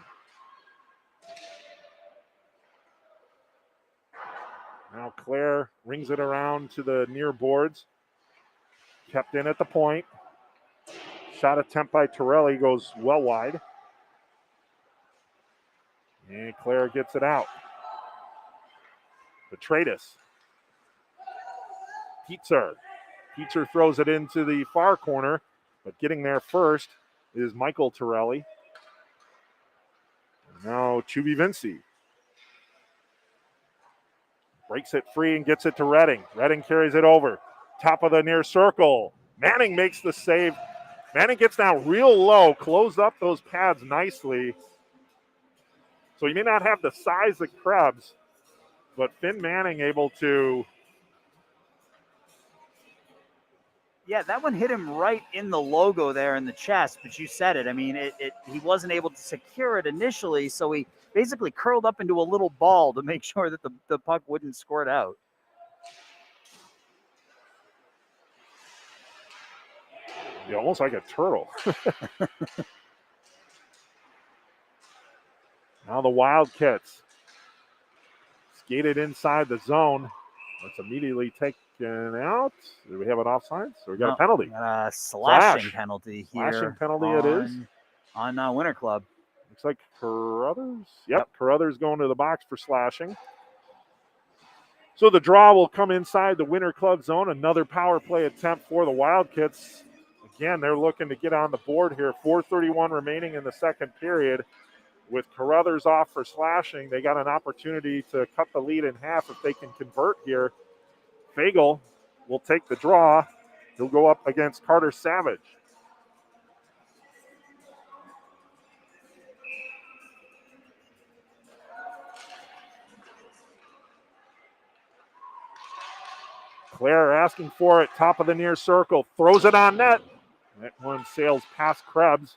Now Claire rings it around to the near boards. Kept in at the point. Shot attempt by Torelli goes well wide. And Claire gets it out. Petratus. Pietzer throws it into the far corner, but getting there first is Michael Torelli. And now Chuvi Vinci. Breaks it free and gets it to Redding. Redding carries it over. Top of the near circle. Manning makes the save. Manning gets down real low, closed up those pads nicely. So he may not have the size of Krebs, but Finn Manning able to. Yeah, that one hit him right in the logo there in the chest, but you said it. I mean, he wasn't able to secure it initially, so he basically curled up into a little ball to make sure that the puck wouldn't squirt out. Yeah, almost like a turtle. Now the Wildcats skated inside the zone. That's immediately taken out. Do we have an offside? So we got a penalty. Got a slashing penalty here. Slashing penalty it is. On Winter Club. Looks like Carruthers. Yep, Carruthers going to the box for slashing. So the draw will come inside the Winter Club zone. Another power play attempt for the Wildcats. Again, they're looking to get on the board here. 4:31 remaining in the second period. With Carruthers off for slashing, they got an opportunity to cut the lead in half if they can convert here. Fagel will take the draw. He'll go up against Carter Savage. Claire asking for it, top of the near circle, throws it on net. That one sails past Krebs.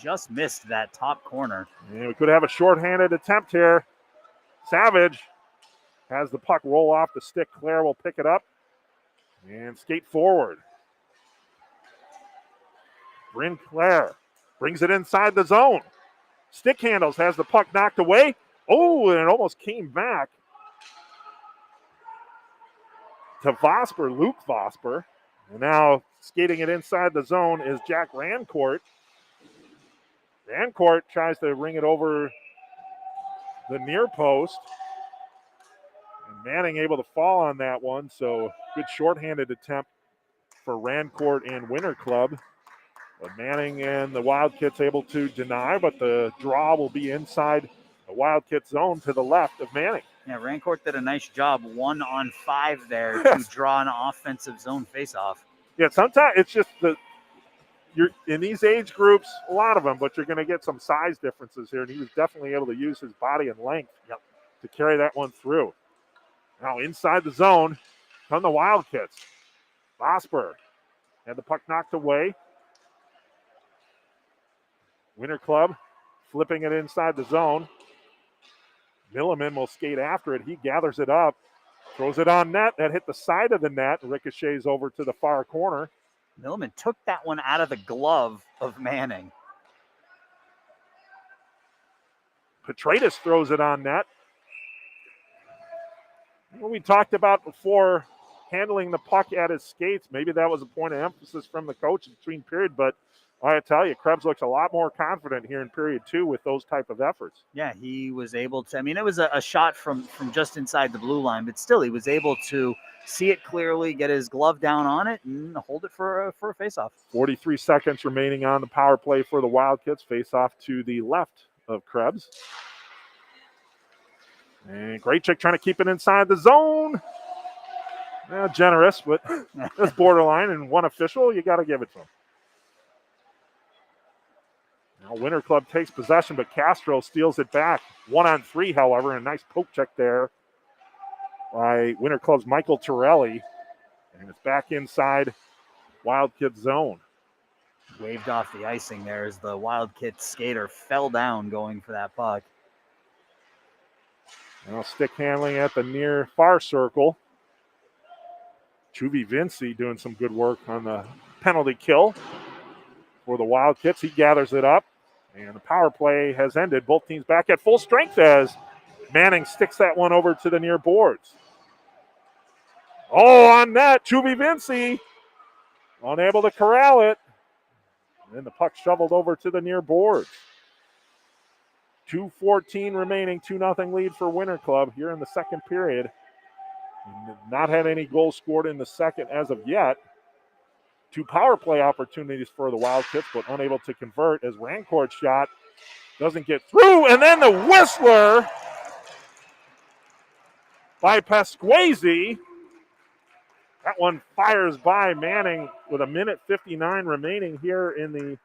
Just missed that top corner. And we could have a shorthanded attempt here. Savage has the puck roll off the stick. Claire will pick it up and skate forward. Bryn Claire brings it inside the zone. Stick handles, has the puck knocked away. Oh, and it almost came back to Vosper, Luke Vosper. And now skating it inside the zone is Jack Rancourt. Rancourt tries to ring it over the near post. And Manning able to fall on that one, so good shorthanded attempt for Rancourt and Winter Club. But Manning and the Wildcats able to deny, but the draw will be inside the Wildcat zone to the left of Manning. Yeah, Rancourt did a nice job 1-on-5 there to draw an offensive zone faceoff. Yeah, sometimes it's just you're in these age groups, a lot of them, but you're going to get some size differences here, and he was definitely able to use his body and length to carry that one through. Now inside the zone come the Wildcats. Vosper had the puck knocked away. Winter Club flipping it inside the zone. Milliman will skate after it. He gathers it up, throws it on net. That hit the side of the net, ricochets over to the far corner. Milliman took that one out of the glove of Manning. Petratus throws it on net. What we talked about before, handling the puck at his skates, maybe that was a point of emphasis from the coach between period, but I tell you, Krebs looks a lot more confident here in period two with those type of efforts. Yeah, he was able to, I mean, it was a shot from just inside the blue line, but still he was able to see it clearly, get his glove down on it, and hold it for a faceoff. 43 seconds remaining on the power play for the Wildcats. Faceoff to the left of Krebs. And Graychick trying to keep it inside the zone. Generous, but that's borderline. And one official, you got to give it to him. Now Winter Club takes possession, but Castro steals it back. 1-on-3, however, and a nice poke check there by Winter Club's Michael Torelli. And it's back inside Wildkits zone. Waved off the icing there as the Wildkits skater fell down going for that puck. Now stick handling at the near far circle. Chuvi Vinci doing some good work on the penalty kill for the Wildkits. He gathers it up, and the power play has ended. Both teams back at full strength as Manning sticks that one over to the near boards. Oh, on net, Chuvi Vinci unable to corral it. And then the puck shoveled over to the near boards. 2:14 remaining, 2-0 lead for Winter Club here in the second period. Not had any goals scored in the second as of yet. 2 power play opportunities for the Wildkits, but unable to convert as Rancourt's shot doesn't get through. And then the Whistler by Pasquazi. That one fires by Manning with 1:59 remaining here in the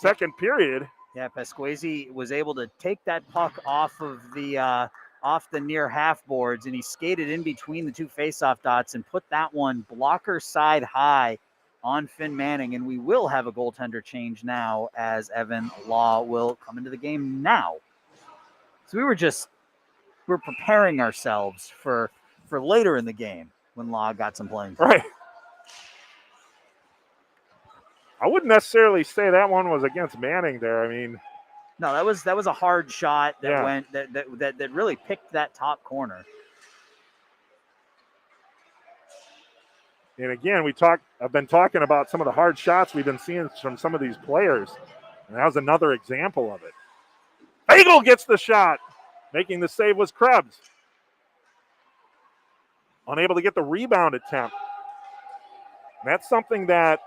second period. Yeah, Pasquazi was able to take that puck off the near half boards, and he skated in between the 2 faceoff dots and put that one blocker side high on Finn Manning. And we will have a goaltender change now as Evan Law will come into the game now. So we're preparing ourselves for later in the game when Law got some playing time. Right. I wouldn't necessarily say that one was against Manning there. I mean, no, that was a hard shot that Yeah. went that really picked that top corner. and again, I've been talking about some of the hard shots we've been seeing from some of these players. And that was another example of it. Bagel gets the shot. Making the save was Krebs. Unable to get the rebound attempt. And that's something that,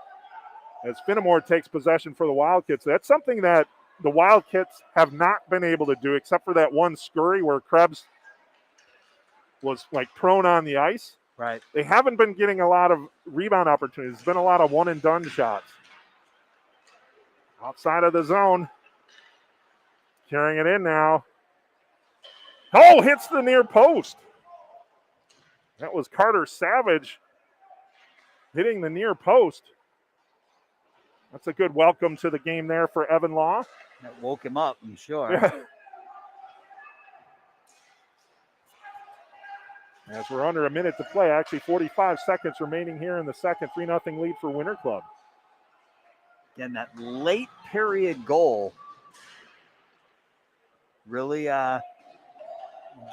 as Finnemore takes possession for the Wildkits, that's something that the Wildkits have not been able to do, except for that one scurry where Krebs was like prone on the ice. Right. They haven't been getting a lot of rebound opportunities. It's been a lot of one-and-done shots. Outside of the zone. Carrying it in now. Oh, hits the near post. That was Carter Savage hitting the near post. That's a good welcome to the game there for Evan Law. That woke him up, I'm sure. Yeah. As we're under a minute to play, actually 45 seconds remaining here in the second, 3-0 lead for Winter Club. Again, that late period goal really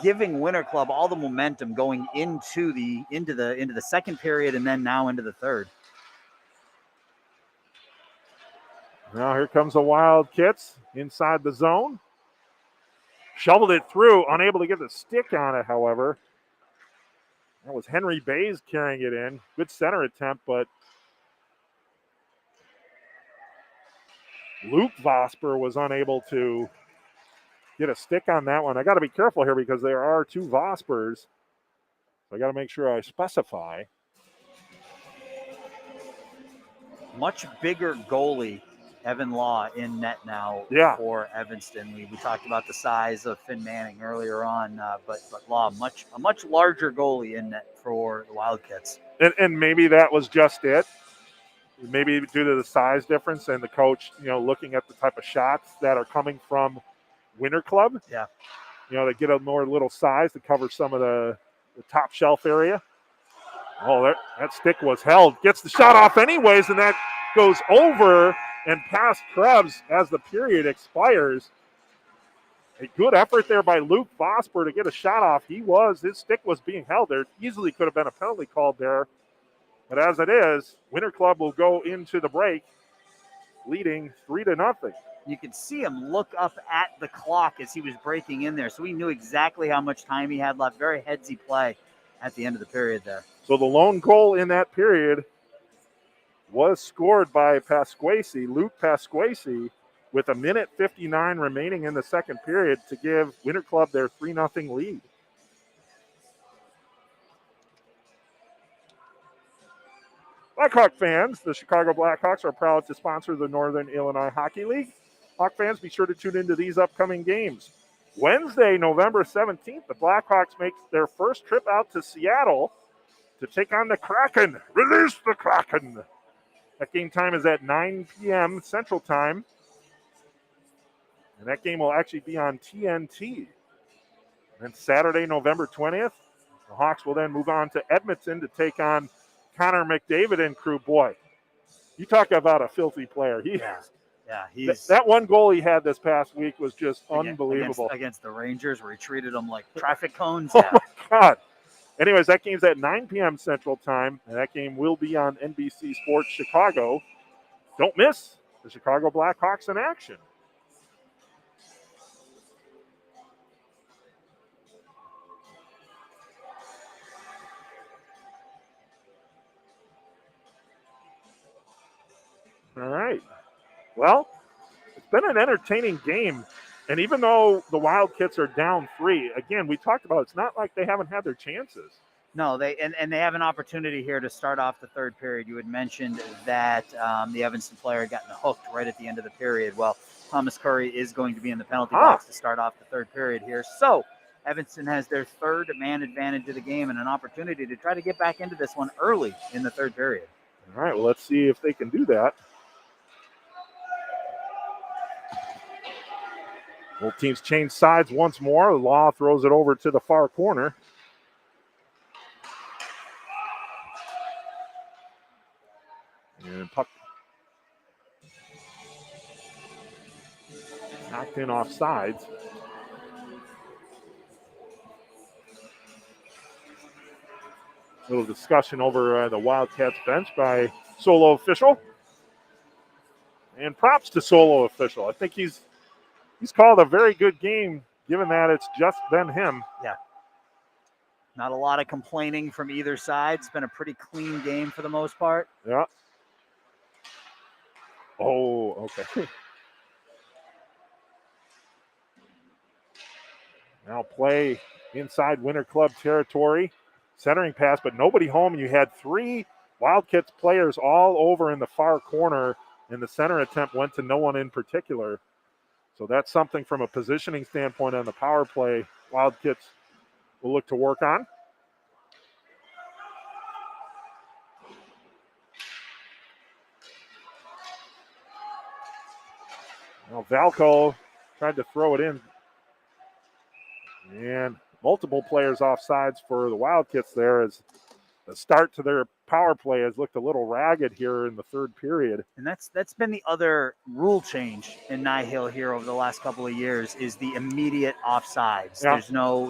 giving Winter Club all the momentum going into the second period and then now into the third. Now here comes the Wildkits inside the zone. Shoveled it through, unable to get the stick on it, however. That was Henry Bays carrying it in. Good center attempt, but Luke Vosper was unable to get a stick on that one. I got to be careful here because there are 2 Vospers. So I got to make sure I specify. Much bigger goalie, Evan Law, in net now for Evanston. We talked about the size of Finn Manning earlier on, but Law, a much larger goalie in net for the Wildcats. And maybe that was just it. Maybe due to the size difference and the coach, looking at the type of shots that are coming from Winter Club. Yeah. They get a more little size to cover some of the top shelf area. Oh, that stick was held. Gets the shot off anyways, and that goes over and past Krebs as the period expires. A good effort there by Luke Vosper to get a shot off. His stick was being held there. Easily could have been a penalty called there. But as it is, Winter Club will go into the break leading 3-0. You could see him look up at the clock as he was breaking in there. So he knew exactly how much time he had left. Very headsy play at the end of the period there. So the lone goal in that period was scored by Pasquazi, Luke Pasquazi, with 1:59 remaining in the second period to give Winter Club their 3-0 lead. Blackhawk fans, the Chicago Blackhawks are proud to sponsor the Northern Illinois Hockey League. Hawk fans, be sure to tune into these upcoming games. Wednesday, November 17th, the Blackhawks make their first trip out to Seattle to take on the Kraken. Release the Kraken. That game time is at 9 p.m. Central Time. And that game will actually be on TNT. And then Saturday, November 20th, the Hawks will then move on to Edmonton to take on Connor McDavid and crew. Boy, you talk about a filthy player. He's that one goal he had this past week was just unbelievable. Against the Rangers, where he treated them like traffic cones. Oh, my God. Anyways, that game's at 9 p.m. Central Time, and that game will be on NBC Sports Chicago. Don't miss the Chicago Blackhawks in action. All right. Well, it's been an entertaining game. And even though the Wildkits are down 3, again, we talked about it's not like they haven't had their chances. No, they have an opportunity here to start off the third period. You had mentioned that the Evanston player had gotten hooked right at the end of the period. Well, Thomas Curry is going to be in the penalty box to start off the third period here. So Evanston has their third man advantage of the game and an opportunity to try to get back into this one early in the third period. All right, well, let's see if they can do that. Both teams change sides once more. Law throws it over to the far corner. And puck knocked in off sides. Little discussion over the Wildcats bench by solo official. And props to solo official. I think he's called a very good game, given that it's just been him. Yeah. Not a lot of complaining from either side. It's been a pretty clean game for the most part. Yeah. Oh, okay. Now play inside Winter Club territory. Centering pass, but nobody home. You had 3 Wildcats players all over in the far corner, and the center attempt went to no one in particular. So that's something from a positioning standpoint on the power play Wildcats will look to work on. Now Valco tried to throw it in. And multiple players off sides for the Wildcats there as the start to their power play has looked a little ragged here in the third period. And that's been the other rule change in NIHL here over the last couple of years is the immediate offsides. Yeah.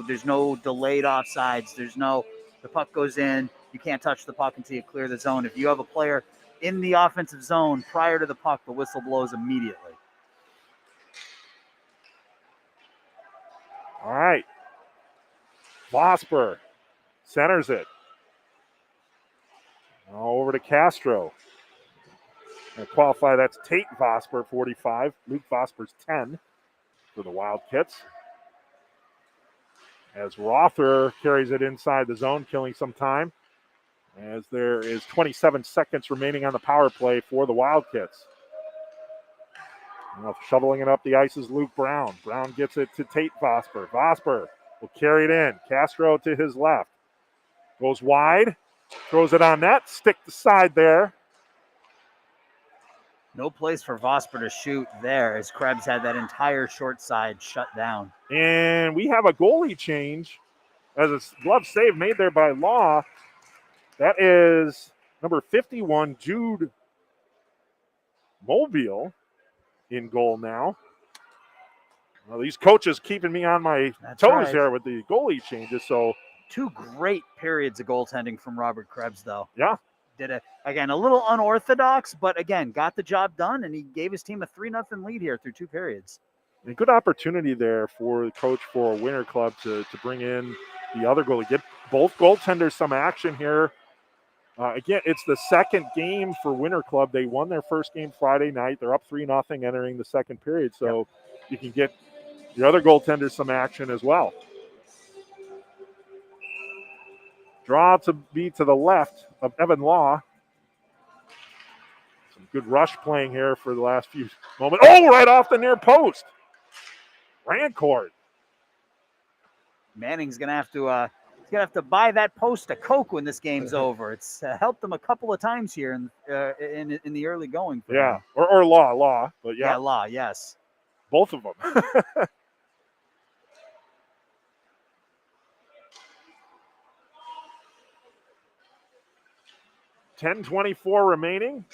There's no delayed offsides. The puck goes in, you can't touch the puck until you clear the zone. If you have a player in the offensive zone prior to the puck, the whistle blows immediately. All right. Vosper centers it. Now over to Castro. And qualify, that's Tate Vosper, 45. Luke Vosper's 10 for the Wildcats. As Rother carries it inside the zone, killing some time. As there is 27 seconds remaining on the power play for the Wildcats. Now shoveling it up the ice is Luke Brown. Brown gets it to Tate Vosper. Vosper will carry it in. Castro to his left. Goes wide. Throws it on net. Stick the side there. No place for Vosper to shoot there as Krebs had that entire short side shut down. And we have a goalie change as a glove save made there by Law. That is number 51, Jude Mobile, in goal now. Well, these coaches keeping me on my toes here with the goalie changes. So 2 great periods of goaltending from Robert Krebs, though. Yeah. Did a little unorthodox, but again, got the job done, and he gave his team a 3-0 lead here through 2 periods. A good opportunity there for the coach for Winter Club to bring in the other goalie. Get both goaltenders some action here. Again, it's the second game for Winter Club. They won their first game Friday night. They're up 3-0 entering the second period. So you can get the other goaltenders some action as well. Draw to be to the left of Evan Law. Good rush playing here for the last few moments. Oh, right off the near post. Rancourt. Manning's gonna have to buy that post a Coke when this game's over. It's helped him a couple of times here in the early going. For Yeah, him. or Law, but yeah. Yeah, Law, yes. Both of them. 10:24 remaining.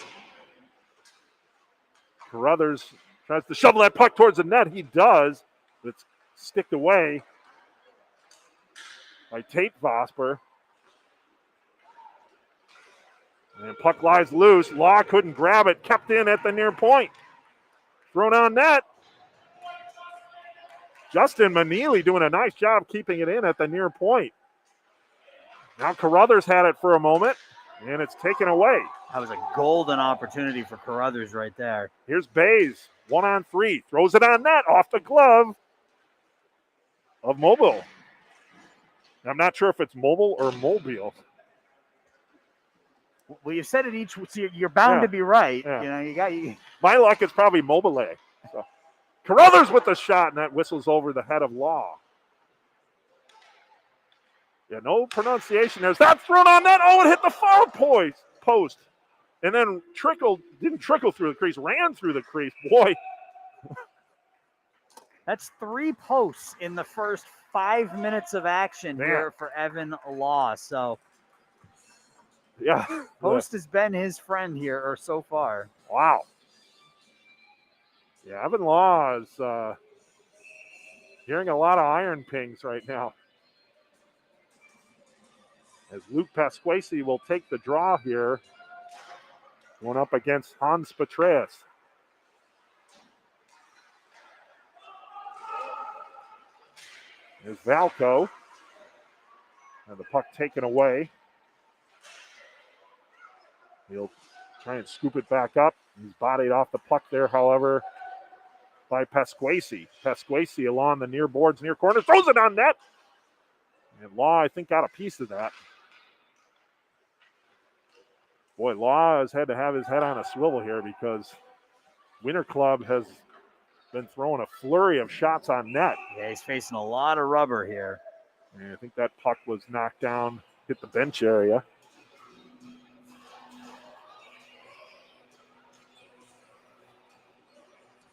Carruthers tries to shovel that puck towards the net. He does. But it's sticked away by Tate Vosper. And puck lies loose. Law couldn't grab it. Kept in at the near point. Thrown on net. Justin Manili doing a nice job keeping it in at the near point. Now Carruthers had it for a moment, and it's taken away. That was a golden opportunity for Carruthers right there. Here's Bays, 1-on-3. Throws it on net, off the glove of Mobile. I'm not sure if it's Mobile or Mobile. Well, you said it each. So you're bound to be right. Yeah. You got. My luck, it's probably Mobile. So. Carruthers with the shot, and that whistles over the head of Law. Yeah, no pronunciation. There's that thrown on net. Oh, it hit the far post. And then didn't trickle through the crease, ran through the crease. Boy. That's 3 posts in the first 5 minutes of action here for Evan Law. So, yeah. Post has been his friend here, or so far. Wow. Yeah, Evan Law is hearing a lot of iron pings right now. As Luke Pasquesi will take the draw here. Going up against Hans Petraeus. There's Valco. And the puck taken away. He'll try and scoop it back up. He's bodied off the puck there, however, by Pasquesi. Pasquesi along the near boards, near corner, throws it on net. And Law, I think, got a piece of that. Boy, Law has had to have his head on a swivel here because Winter Club has been throwing a flurry of shots on net. Yeah, he's facing a lot of rubber here. And I think that puck was knocked down, hit the bench area.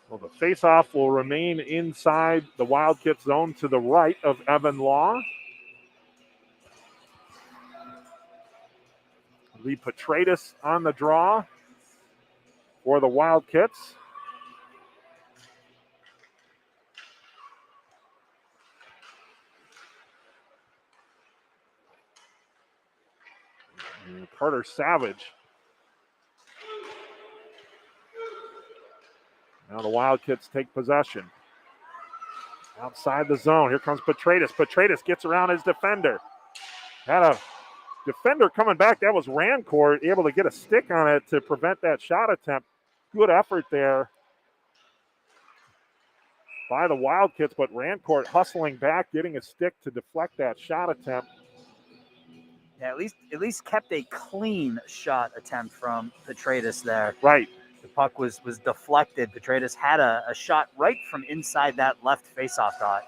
Well, the faceoff will remain inside the Wildkits zone to the right of Evan Law. Lee Petraeus on the draw for the Wildkits. And Carter Savage. Now the Wildkits take possession. Outside the zone. Here comes Petraeus. Petraeus gets around his defender. Had a defender coming back. That was Rancourt, able to get a stick on it to prevent that shot attempt. Good effort there by the Wildkits, but Rancourt hustling back, getting a stick to deflect that shot attempt. Yeah, at least kept a clean shot attempt from Petraeus there. Right. The puck was deflected. Petraeus had a shot right from inside that left faceoff dot.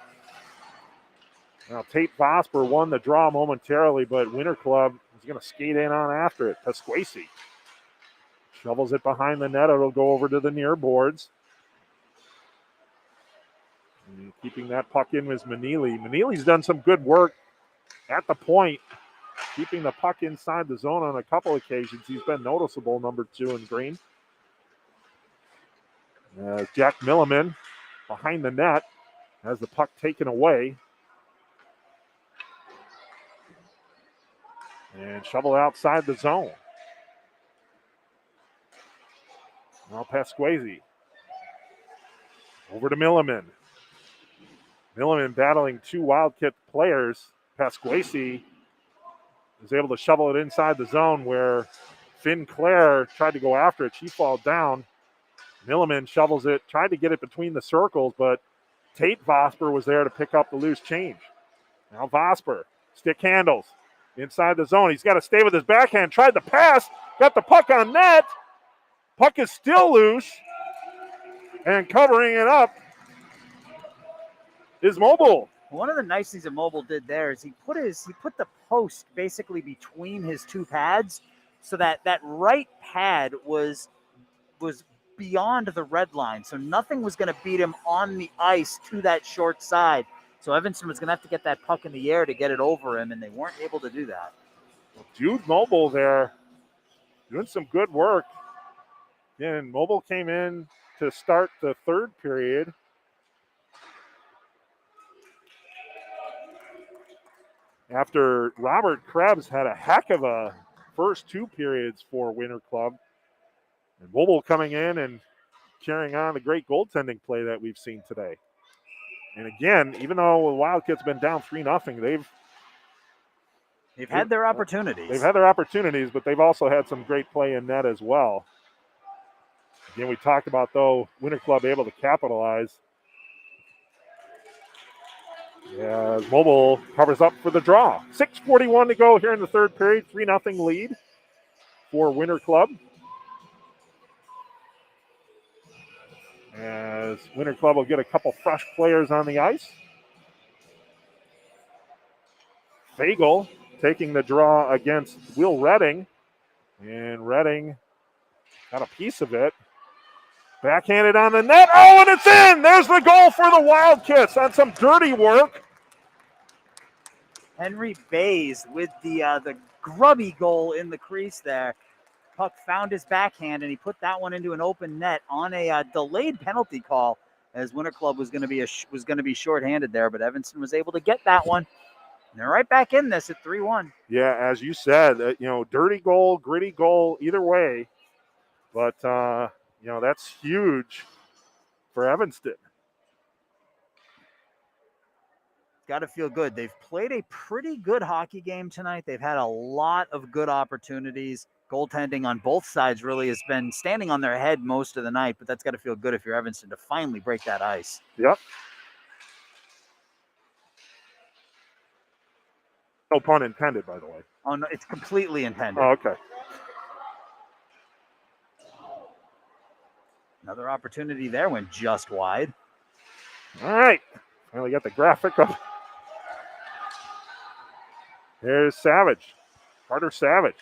Now, Tate Vosper won the draw momentarily, but Winter Club is going to skate in on after it. Pasquesi shovels it behind the net. It'll go over to the near boards. And keeping that puck in was Manili. Manili's done some good work at the point, keeping the puck inside the zone on a couple occasions. He's been noticeable, number 2 in green. Jack Milliman behind the net has the puck taken away. And shovel outside the zone. Now Pasquesi. Over to Milliman. Milliman battling 2 Wildcat players. Pasquesi is able to shovel it inside the zone where Finn Clare tried to go after it. She falls down. Milliman shovels it, tried to get it between the circles, but Tate Vosper was there to pick up the loose change. Now Vosper, stick handles. Inside the zone. He's got to stay with his backhand. Tried the pass. Got the puck on net. Puck is still loose. And covering it up is Mobile. One of the nice things that Mobile did there is he put the post basically between his two pads, so that right pad was beyond the red line, so nothing was going to beat him on the ice to that short side. So Evanston was going to have to get that puck in the air to get it over him, and they weren't able to do that. Jude Mobile there doing some good work. Again, Mobile came in to start the third period. After Robert Krebs had a heck of a first two periods for Winter Club. And Mobile coming in and carrying on the great goaltending play that we've seen today. And again, even though the Wildcats been down 3-0, they've had their opportunities. They've had their opportunities, but they've also had some great play in net as well. Again, we talked about, though, Winter Club able to capitalize. As Mobile covers up for the draw. 6:41 to go here in the third period. 3-0 lead for Winter Club. As Winter Club will get a couple fresh players on the ice. Fagel taking the draw against Will Redding. And Redding got a piece of it. Backhanded on the net. Oh, and it's in! There's the goal for the Wildcats on some dirty work. Henry Bays with the grubby goal in the crease there. Puck found his backhand, and he put that one into an open net on a delayed penalty call, as Winter Club was going to be shorthanded there, but Evanston was able to get that one. And they're right back in this at 3-1. Yeah, as you said, dirty goal, gritty goal, either way. But, that's huge for Evanston. Got to feel good. They've played a pretty good hockey game tonight. They've had a lot of good opportunities. Goaltending on both sides really has been standing on their head most of the night, but that's got to feel good if you're Evanston to finally break that ice. Yep. No pun intended, by the way. Oh, no, it's completely intended. Oh, okay. Another opportunity there went just wide. All right. Finally got the graphic up. There's Savage. Carter Savage.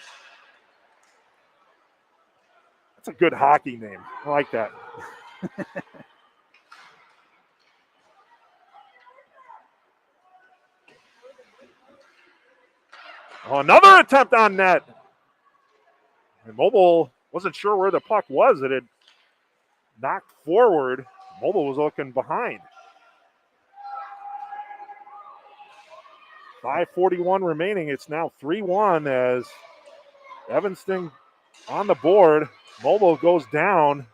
That's a good hockey name. I like that. Oh, another attempt on net. And Mobile wasn't sure where the puck was. It had knocked forward. Mobile was looking behind. 5:41 remaining. It's now 3-1 as Evanston on the board. Mobile goes down.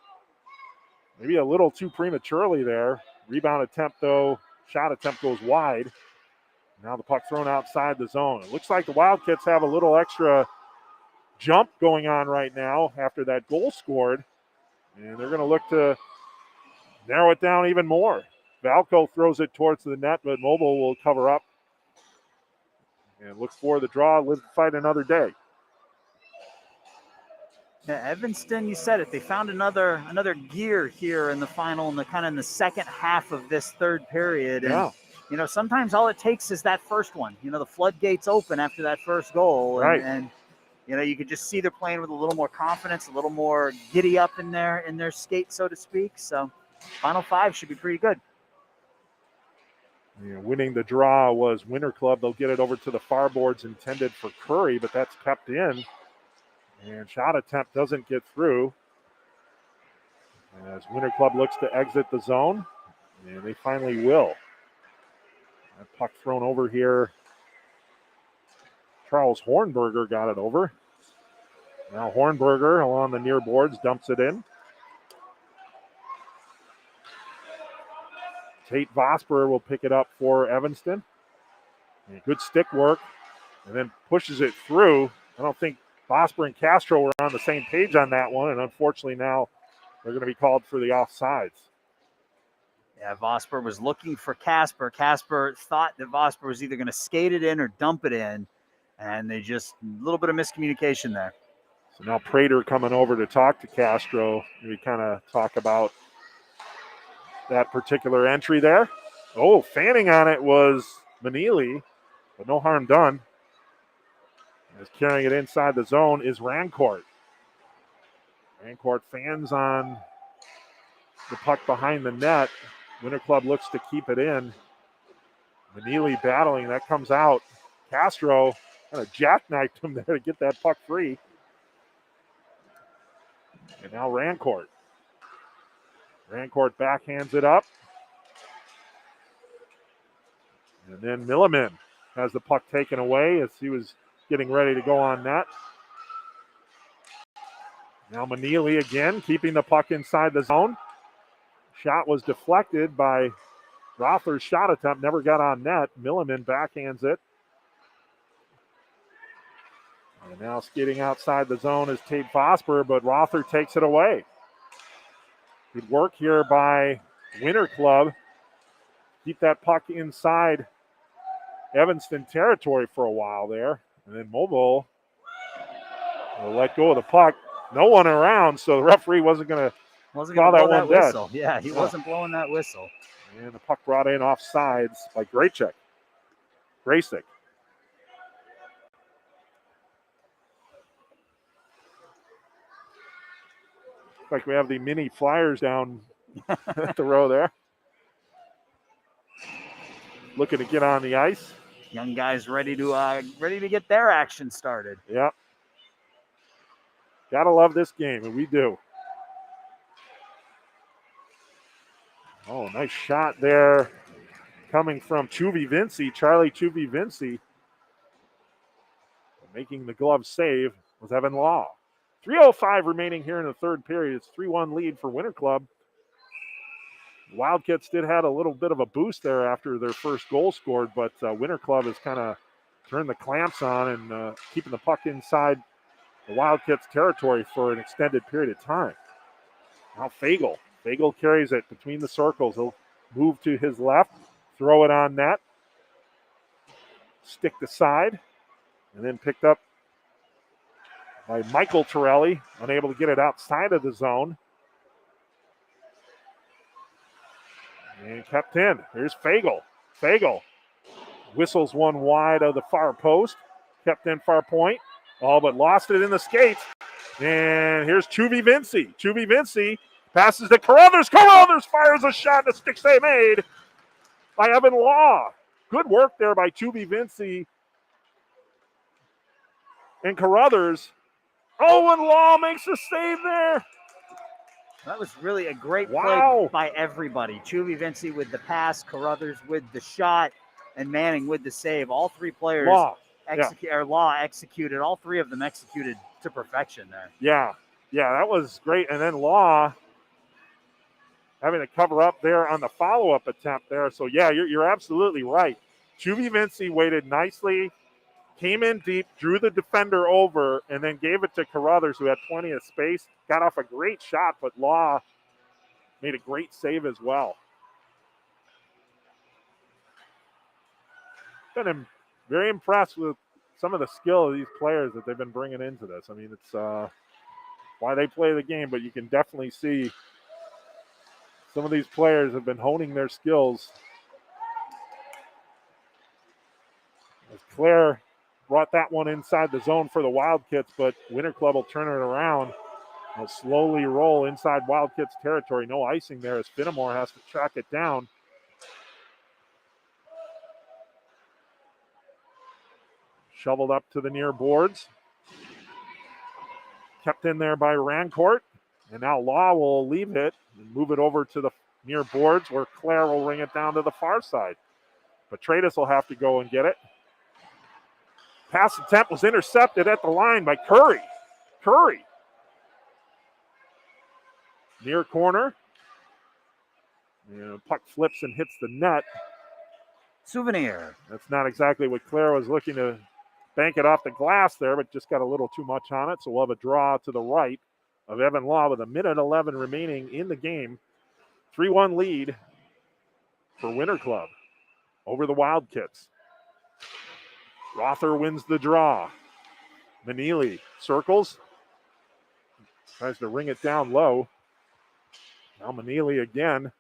Maybe a little too prematurely there. Rebound attempt, though. Shot attempt goes wide. Now the puck thrown outside the zone. It looks like the Wildcats have a little extra jump going on right now after that goal scored. And they're going to look to narrow it down even more. Valco throws it towards the net, but Mobile will cover up. And look for the draw, live to fight another day. Yeah, Evanston, you said it. They found another gear here in the final, in the second half of this third period. And, Yeah. Sometimes all it takes is that first one. The floodgates open after that first goal. And, Right. And you could just see they're playing with a little more confidence, a little more giddy up in their skate, so to speak. So final five should be pretty good. Winning the draw was Winter Club. They'll get it over to the far boards intended for Curry, but that's kept in. And shot attempt doesn't get through. As Winter Club looks to exit the zone, and they finally will. That puck thrown over here. Charles Hornberger got it over. Now Hornberger along the near boards dumps it in. Tate Vosper will pick it up for Evanston. And good stick work, and then pushes it through. I don't think Vosper and Castro were on the same page on that one, and unfortunately now they're going to be called for the offsides. Yeah, Vosper was looking for Casper. Casper thought that Vosper was either going to skate it in or dump it in, and they just a little bit of miscommunication there. Now Prater coming over to talk to Castro. We kind of talk about that particular entry there. Oh, fanning on it was Manili, but no harm done. As carrying it inside the zone is Rancourt. Rancourt fans on the puck behind the net. Winter Club looks to keep it in. Manili battling, that comes out. Castro kind of jackknifed him there to get that puck free. And now Rancourt. Rancourt backhands it up. And then Milliman has the puck taken away as he was getting ready to go on net. Now Manili again, keeping the puck inside the zone. Shot was deflected by Rother's shot attempt, never got on net. Milliman backhands it. And now skating outside the zone is Tate Vosper, but Rother takes it away. Good work here by Winter Club. Keep that puck inside Evanston territory for a while there. And then Mobile will let go of the puck. No one around, so the referee wasn't going to call that one dead. Whistle. Yeah, he wasn't blowing that whistle. And the puck brought in off sides by Graysick. Like we have the mini Flyers down at the row there. Looking to get on the ice. Young guys ready to get their action started. Yep. Gotta love this game, and we do. Oh, nice shot there coming from Chuvi Vinci, Charlie Chuvi Vinci. Making the glove save was Evan Law. 3:05 remaining here in the third period. It's 3-1 lead for Winter Club. Wildkits did have a little bit of a boost there after their first goal scored, but Winter Club has kind of turned the clamps on and keeping the puck inside the Wildcats territory for an extended period of time. Now Fagel. Fagel carries it between the circles. He'll move to his left, throw it on net, stick the side, and then picked up by Michael Torelli, unable to get it outside of the zone. And kept in. Here's Fagel. Fagel whistles one wide of the far post. Kept in far point. All but lost it in the skates. And here's Chuvi Vinci. Chuvi Vinci passes to Carruthers. Carruthers fires a shot and a stick save made by Evan Law. Good work there by Chuvi Vinci and Carruthers. Oh, and Law makes a save there. That was really a great play by everybody. Chuvi Vinci with the pass, Carruthers with the shot, and Manning with the save. All three players Law executed. All three of them executed to perfection there. Yeah, that was great. And then Law having to cover up there on the follow-up attempt there. So, yeah, you're absolutely right. Chuvi Vinci waited nicely, came in deep, drew the defender over, and then gave it to Carruthers, who had plenty of space. Got off a great shot, but Law made a great save as well. Been very impressed with some of the skill of these players that they've been bringing into this. I mean, it's why they play the game, but you can definitely see some of these players have been honing their skills. As Claire brought that one inside the zone for the Wildkits, but Winter Club will turn it around. They'll slowly roll inside Wildkits territory. No icing there as Finnemore has to track it down. Shoveled up to the near boards. Kept in there by Rancourt. And now Law will leave it and move it over to the near boards where Claire will ring it down to the far side. But Tradus will have to go and get it. Pass attempt was intercepted at the line by Curry. Near corner. And puck flips and hits the net. Souvenir. That's not exactly what Claire was looking to bank it off the glass there, but just got a little too much on it. So we'll have a draw to the right of Evan Law with 1:11 remaining in the game. 3-1 lead for Winter Club over the Wildkits. Rother wins the draw. Manili circles, Tries to ring it down low. Now Manili again.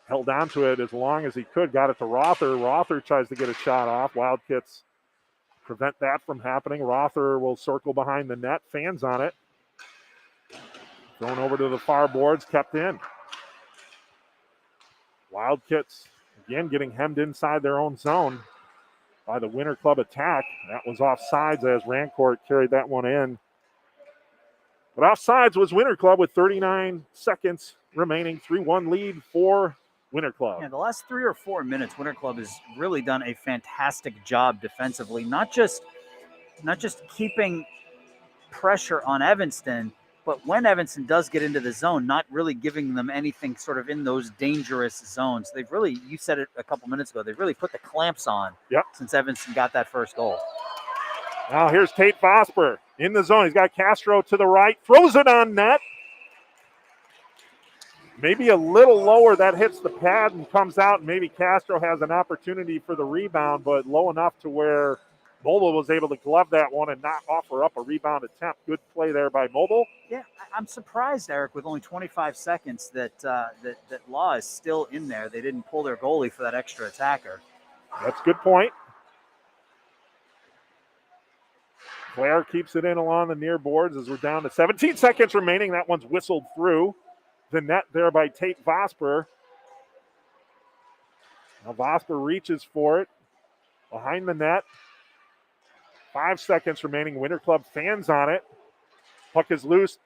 Held on to it as long as he could. Got it to Rother. Rother tries to get a shot off. Wildkits prevent that from happening. Rother will circle behind the net. Fans on it. Thrown over to the far boards. Kept in. Wildkits again getting hemmed inside their own zone by the Winter Club attack. That was offsides as Rancourt carried that one in. But offsides was Winter Club with 39 seconds remaining. 3-1 lead for Winter Club. Yeah, the last 3 or 4 minutes, Winter Club has really done a fantastic job defensively. Not just keeping pressure on Evanston, but when Evanston does get into the zone, not really giving them anything sort of in those dangerous zones. They've really, you said it a couple minutes ago, they've really put the clamps on since Evanston got that first goal. Now here's Tate Vosper in the zone. He's got Castro to the right, throws it on net. Maybe a little lower, that hits the pad and comes out. Maybe Castro has an opportunity for the rebound, but low enough to where Mobile was able to glove that one and not offer up a rebound attempt. Good play there by Mobile. Yeah, I'm surprised, Eric, with only 25 seconds that Law is still in there. They didn't pull their goalie for that extra attacker. That's a good point. Claire keeps it in along the near boards as we're down to 17 seconds remaining. That one's whistled through the net there by Tate Vosper. Now Vosper reaches for it behind the net. 5 seconds remaining. Winter Club fans on it. Puck is loose.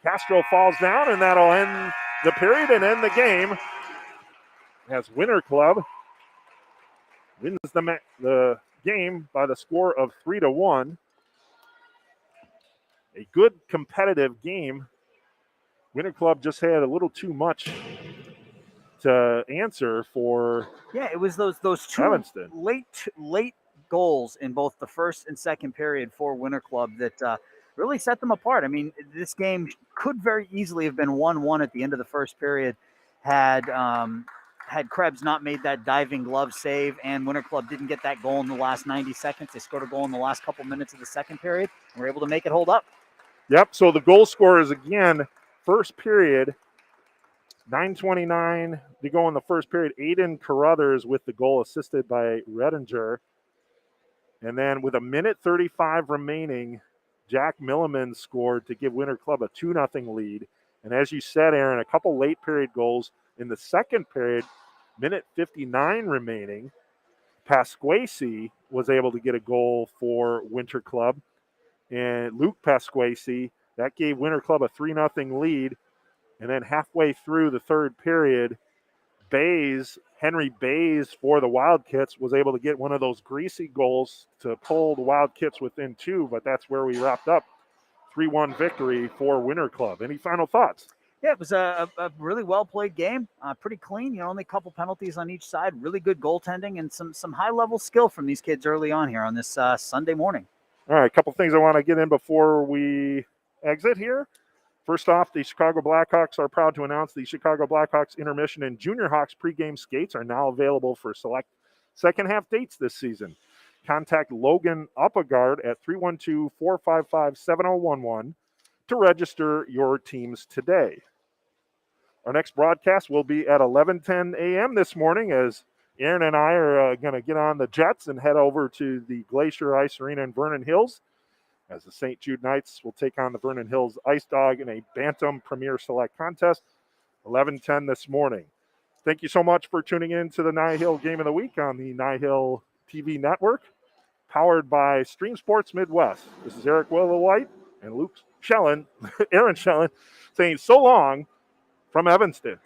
Castro falls down, and that'll end the period and end the game as Winter Club wins the game by the score of 3-1. A good competitive game. Winter Club just had a little too much to answer for. Yeah, it was those two Evanston. late goals in both the first and second period for Winter Club that really set them apart. I mean, this game could very easily have been 1-1 at the end of the first period had Krebs not made that diving glove save and Winter Club didn't get that goal in the last 90 seconds. They scored a goal in the last couple minutes of the second period and were able to make it hold up. Yep, so the goal scorers again, first period, 9:29 to go in the first period. Aiden Carruthers with the goal assisted by Redinger. And then with 1:35 remaining, Jack Milliman scored to give Winter Club a 2-0 lead. And as you said, Aaron, a couple late period goals in the second period, 1:59 remaining. Pasquesi was able to get a goal for Winter Club. And Luke Pasquesi, that gave Winter Club a 3-0 lead. And then halfway through the third period, Henry Bays for the Wildkits was able to get one of those greasy goals to pull the Wildkits within 2, but that's where we wrapped up. 3-1 victory for Winter Club. Any final thoughts? Yeah, it was a really well-played game, pretty clean. Only a couple penalties on each side, really good goaltending, and some high-level skill from these kids early on here on this Sunday morning. All right, a couple things I want to get in before we exit here. First off, the Chicago Blackhawks are proud to announce the Chicago Blackhawks intermission and Junior Hawks pregame skates are now available for select second-half dates this season. Contact Logan Uppegard at 312-455-7011 to register your teams today. Our next broadcast will be at 11:10 a.m. this morning as Aaron and I are going to get on the jets and head over to the Glacier Ice Arena in Vernon Hills as the St. Jude Knights will take on the Vernon Hills Ice Dog in a Bantam Premier Select contest, 11:10 this morning. Thank you so much for tuning in to the NIHL Game of the Week on the NIHL TV network, powered by Stream Sports Midwest. This is Eric Willowhite and Aaron Schellen, saying so long from Evanston.